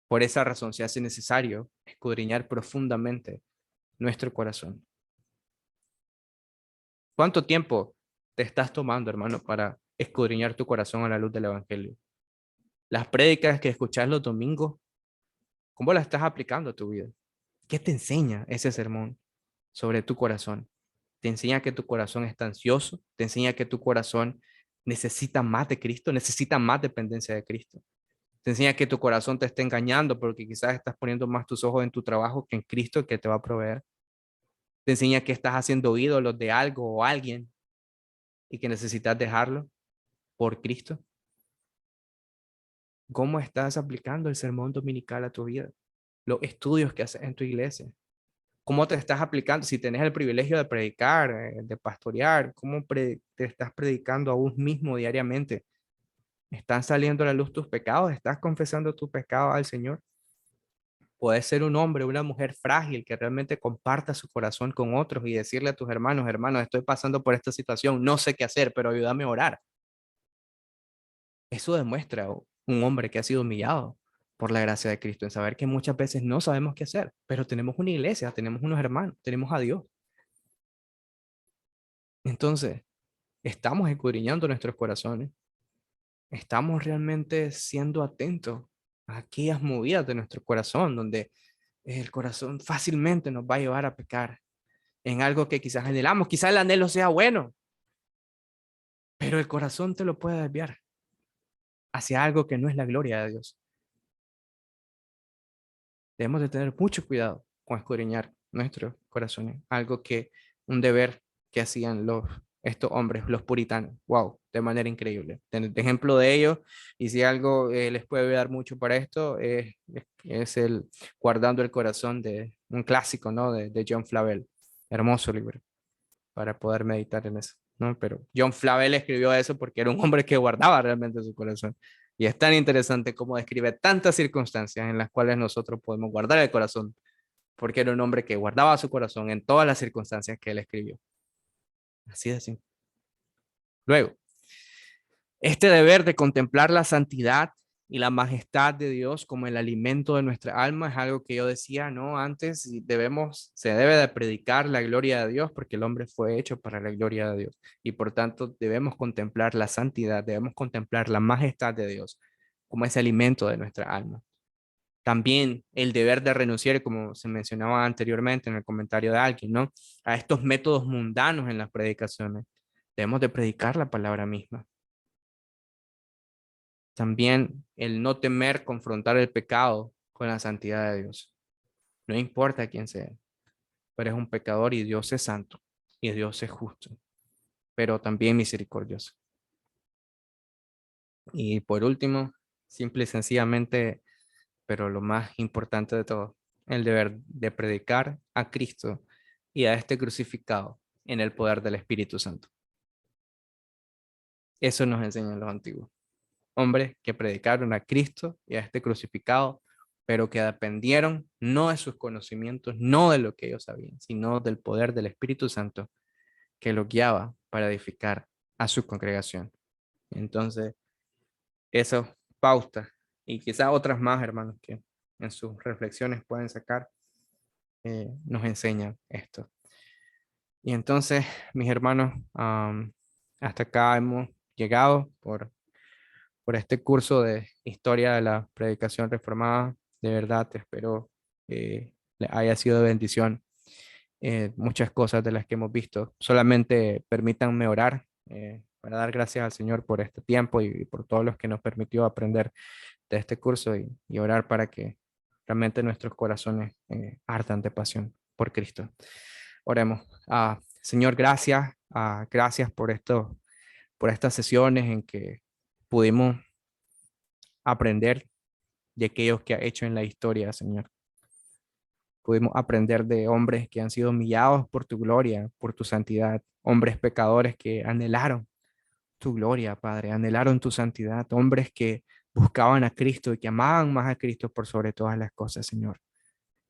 Por esa razón se hace necesario escudriñar profundamente nuestro corazón. ¿Cuánto tiempo te estás tomando, hermano, para escudriñar tu corazón a la luz del Evangelio? Las prédicas que escuchas los domingos, ¿cómo las estás aplicando a tu vida? ¿Qué te enseña ese sermón sobre tu corazón? ¿Te enseña que tu corazón está ansioso? ¿Te enseña que tu corazón necesita más de Cristo? ¿Necesita más dependencia de Cristo? ¿Te enseña que tu corazón te está engañando porque quizás estás poniendo más tus ojos en tu trabajo que en Cristo que te va a proveer? ¿Te enseña que estás haciendo ídolos de algo o alguien y que necesitas dejarlo por Cristo? ¿Cómo estás aplicando el sermón dominical a tu vida? Los estudios que haces en tu iglesia. ¿Cómo te estás aplicando? Si tenés el privilegio de predicar, de pastorear, ¿cómo te estás predicando a vos mismo diariamente? ¿Están saliendo a la luz tus pecados? ¿Estás confesando tus pecados al Señor? Puedes ser un hombre o una mujer frágil que realmente comparta su corazón con otros y decirle a tus hermanos, hermanos, estoy pasando por esta situación, no sé qué hacer, pero ayúdame a orar. Eso demuestra un hombre que ha sido humillado por la gracia de Cristo, en saber que muchas veces no sabemos qué hacer, pero tenemos una iglesia, tenemos unos hermanos, tenemos a Dios. Entonces, estamos escudriñando nuestros corazones, estamos realmente siendo atentos a aquellas movidas de nuestro corazón, donde el corazón fácilmente nos va a llevar a pecar en algo que quizás anhelamos, quizás el anhelo sea bueno, pero el corazón te lo puede desviar hacia algo que no es la gloria de Dios. Debemos de tener mucho cuidado con escudriñar nuestros corazones, algo que un deber que hacían estos hombres, los puritanos, wow, de manera increíble. De ejemplo de ello, y si algo les puede ayudar mucho para esto, es el Guardando el Corazón, de un clásico, ¿no? De John Flavel, hermoso libro, para poder meditar en eso, ¿no? Pero John Flavel escribió eso porque era un hombre que guardaba realmente su corazón. Y es tan interesante cómo describe tantas circunstancias en las cuales nosotros podemos guardar el corazón, porque era un hombre que guardaba su corazón en todas las circunstancias que él escribió. Así de simple. Luego, este deber de contemplar la santidad y la majestad de Dios como el alimento de nuestra alma es algo que yo decía, ¿no? Antes se debe de predicar la gloria de Dios porque el hombre fue hecho para la gloria de Dios y por tanto debemos contemplar la santidad, debemos contemplar la majestad de Dios como ese alimento de nuestra alma. También el deber de renunciar, como se mencionaba anteriormente en el comentario de alguien, ¿no? A estos métodos mundanos en las predicaciones. Debemos de predicar la palabra misma. También el no temer confrontar el pecado con la santidad de Dios. No importa quién sea, pero es un pecador y Dios es santo y Dios es justo, pero también misericordioso. Y por último, simple y sencillamente, pero lo más importante de todo, el deber de predicar a Cristo y a este crucificado en el poder del Espíritu Santo. Eso nos enseñan los antiguos. Hombres que predicaron a Cristo y a este crucificado, pero que dependieron no de sus conocimientos, no de lo que ellos sabían, sino del poder del Espíritu Santo que los guiaba para edificar a su congregación. Entonces, eso pauta y quizás otras más, hermanos, que en sus reflexiones pueden sacar, nos enseñan esto. Y entonces, mis hermanos, hasta acá hemos llegado por este curso de historia de la predicación reformada. De verdad, espero que le haya sido de bendición muchas cosas de las que hemos visto. Solamente permítanme orar para dar gracias al Señor por este tiempo y por todos los que nos permitió aprender de este curso y orar para que realmente nuestros corazones ardan de pasión por Cristo. Oremos. Señor, gracias. Gracias por por estas sesiones en que pudimos aprender de aquellos que ha hecho en la historia, Señor. Pudimos aprender de hombres que han sido humillados por tu gloria, por tu santidad, hombres pecadores que anhelaron tu gloria, Padre, anhelaron tu santidad, hombres que buscaban a Cristo y que amaban más a Cristo por sobre todas las cosas, Señor,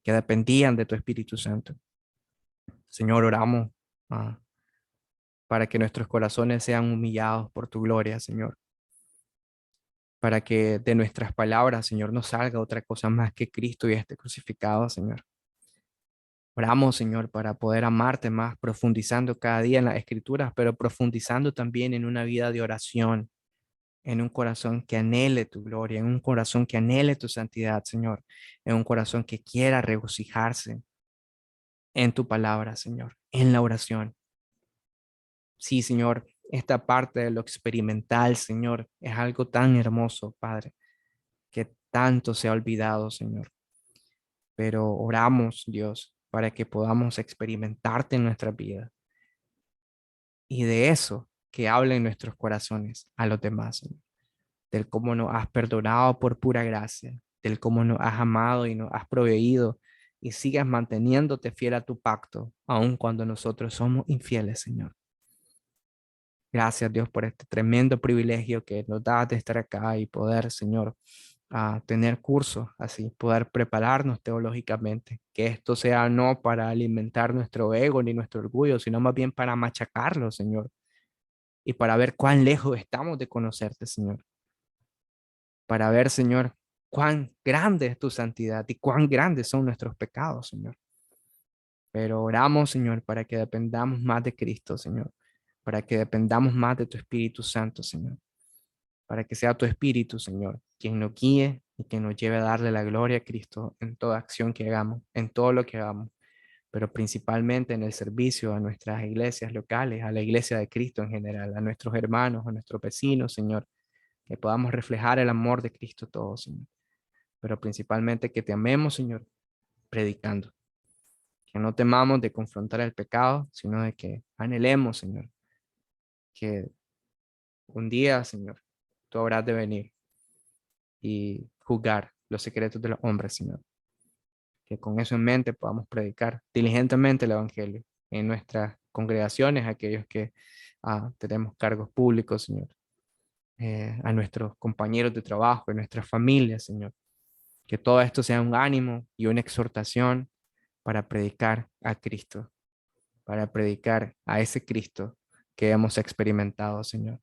que dependían de tu Espíritu Santo. Señor, oramos para que nuestros corazones sean humillados por tu gloria, Señor, para que de nuestras palabras, Señor, no salga otra cosa más que Cristo y este crucificado, Señor. Oramos, Señor, para poder amarte más, profundizando cada día en las Escrituras, pero profundizando también en una vida de oración, en un corazón que anhele tu gloria, en un corazón que anhele tu santidad, Señor, en un corazón que quiera regocijarse en tu palabra, Señor, en la oración. Sí, Señor, esta parte de lo experimental, Señor, es algo tan hermoso, Padre, que tanto se ha olvidado, Señor. Pero oramos, Dios, para que podamos experimentarte en nuestra vida y de eso que hable en nuestros corazones a los demás, Señor. Del cómo nos has perdonado por pura gracia, del cómo nos has amado y nos has proveído y sigas manteniéndote fiel a tu pacto, aun cuando nosotros somos infieles, Señor. Gracias, Dios, por este tremendo privilegio que nos das de estar acá y poder, Señor, tener cursos así, poder prepararnos teológicamente, que esto sea no para alimentar nuestro ego ni nuestro orgullo, sino más bien para machacarlo, Señor, y para ver cuán lejos estamos de conocerte, Señor, para ver, Señor, cuán grande es tu santidad y cuán grandes son nuestros pecados, Señor. Pero oramos, Señor, para que dependamos más de Cristo, Señor, para que dependamos más de tu Espíritu Santo, Señor, para que sea tu Espíritu, Señor, quien nos guíe y quien nos lleve a darle la gloria a Cristo en toda acción que hagamos, en todo lo que hagamos, pero principalmente en el servicio a nuestras iglesias locales, a la iglesia de Cristo en general, a nuestros hermanos, a nuestros vecinos, Señor, que podamos reflejar el amor de Cristo todos, Señor, pero principalmente que te amemos, Señor, predicando, que no temamos de confrontar el pecado, sino de que anhelemos, Señor, que un día, Señor, tú habrás de venir y juzgar los secretos de los hombres, Señor. Que con eso en mente podamos predicar diligentemente el Evangelio en nuestras congregaciones, aquellos que tenemos cargos públicos, Señor, a nuestros compañeros de trabajo, a nuestras familias, Señor. Que todo esto sea un ánimo y una exhortación para predicar a Cristo, para predicar a ese Cristo que hemos experimentado, Señor.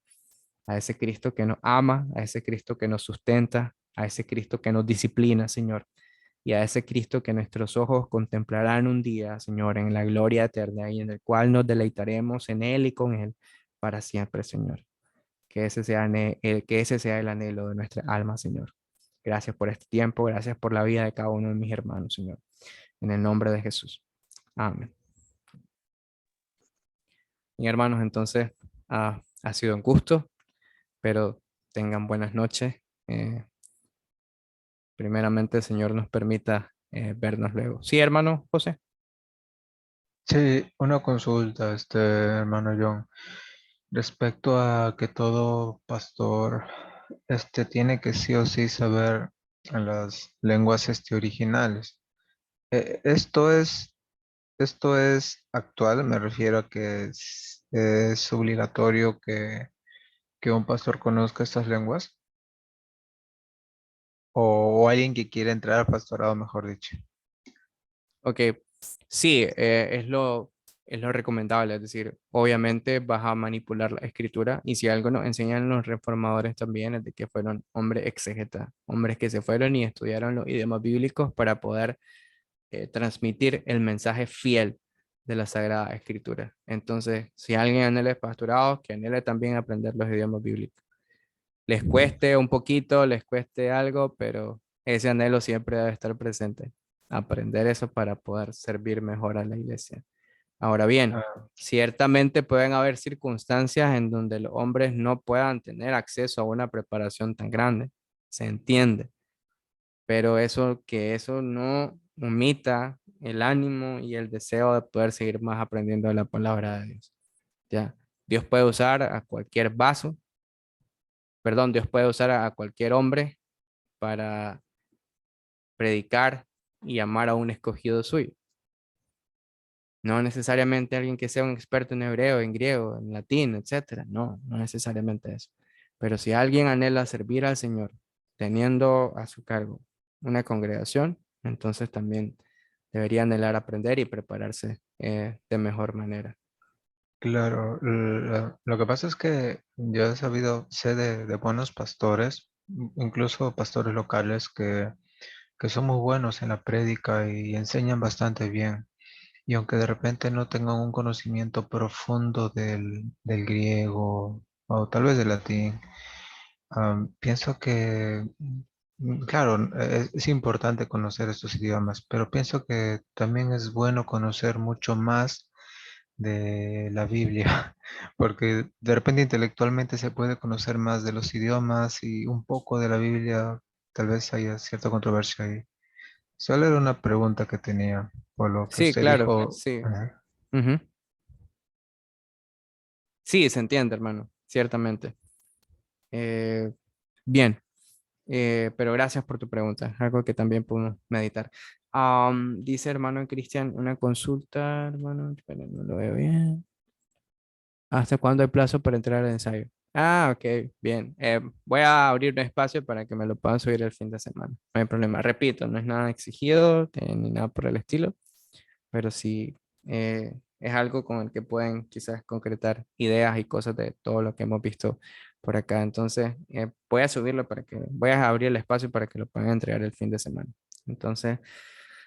A ese Cristo que nos ama, a ese Cristo que nos sustenta, a ese Cristo que nos disciplina, Señor, y a ese Cristo que nuestros ojos contemplarán un día, Señor, en la gloria eterna y en el cual nos deleitaremos en Él y con Él para siempre, Señor. Que ese sea el anhelo de nuestra alma, Señor. Gracias por este tiempo, gracias por la vida de cada uno de mis hermanos, Señor. En el nombre de Jesús. Amén. Y hermanos, entonces ha sido un gusto, pero tengan buenas noches. Primeramente, el Señor nos permita vernos luego. Sí, hermano José. Sí, una consulta, hermano John, respecto a que todo pastor, tiene que sí o sí saber las lenguas, originales. Eh, esto es, esto es actual, me refiero a que es obligatorio que un pastor conozca estas lenguas, o alguien que quiere entrar al pastorado, mejor dicho. Ok, sí, es lo recomendable, es decir, obviamente vas a manipular la escritura y si algo nos enseñan los reformadores también es de que fueron hombres exégetas, hombres que se fueron y estudiaron los idiomas bíblicos para poder transmitir el mensaje fiel de la Sagrada Escritura. Entonces, si alguien anhela el pastorado, que anhele también aprender los idiomas bíblicos. Les cueste un poquito, les cueste algo, pero ese anhelo siempre debe estar presente. Aprender eso para poder servir mejor a la iglesia. Ahora bien, Ah, ciertamente pueden haber circunstancias en donde los hombres no puedan tener acceso a una preparación tan grande. Se entiende, pero eso no omita el ánimo y el deseo de poder seguir más aprendiendo de la palabra de Dios. Ya, Dios puede usar a cualquier vaso, perdón, Dios puede usar a cualquier hombre para predicar y amar a un escogido suyo. No necesariamente alguien que sea un experto en hebreo, en griego, en latín, etcétera. No, no necesariamente eso. Pero si alguien anhela servir al Señor teniendo a su cargo una congregación, entonces también debería anhelar aprender y prepararse de mejor manera. Claro, lo que pasa es que yo he sabido, sé de buenos pastores, incluso pastores locales que son muy buenos en la prédica y enseñan bastante bien. Y aunque de repente no tengan un conocimiento profundo del griego o tal vez del latín, pienso que, claro, es importante conocer estos idiomas, pero pienso que también es bueno conocer mucho más de la Biblia, porque de repente intelectualmente se puede conocer más de los idiomas y un poco de la Biblia, tal vez haya cierta controversia ahí. Solo era una pregunta que tenía, por lo que Sí, usted claro, dijo. sí. Ajá. Ujú. Sí, se entiende, hermano, ciertamente. Eh, bien, pero gracias por tu pregunta, algo que también podemos meditar. Dice hermano Cristian, una consulta, hermano, espera, no lo veo bien. ¿Hasta cuándo hay plazo para entrar al ensayo? Ah, ok, bien. Voy a abrir un espacio para que me lo puedan subir el fin de semana. No hay problema. Repito, no es nada exigido ni nada por el estilo, pero sí es algo con el que pueden quizás concretar ideas y cosas de todo lo que hemos visto por acá. Entonces, voy a subirlo voy a abrir el espacio para que lo puedan entregar el fin de semana. Entonces,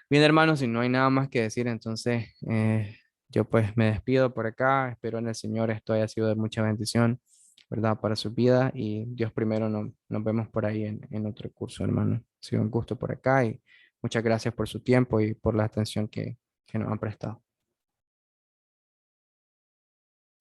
bien, hermanos, si no hay nada más que decir, entonces yo pues me despido por acá. Espero en el Señor esto haya sido de mucha bendición, ¿verdad? Para su vida y Dios primero nos vemos por ahí en otro curso, hermano. Ha sido un gusto por acá y muchas gracias por su tiempo y por la atención que nos han prestado.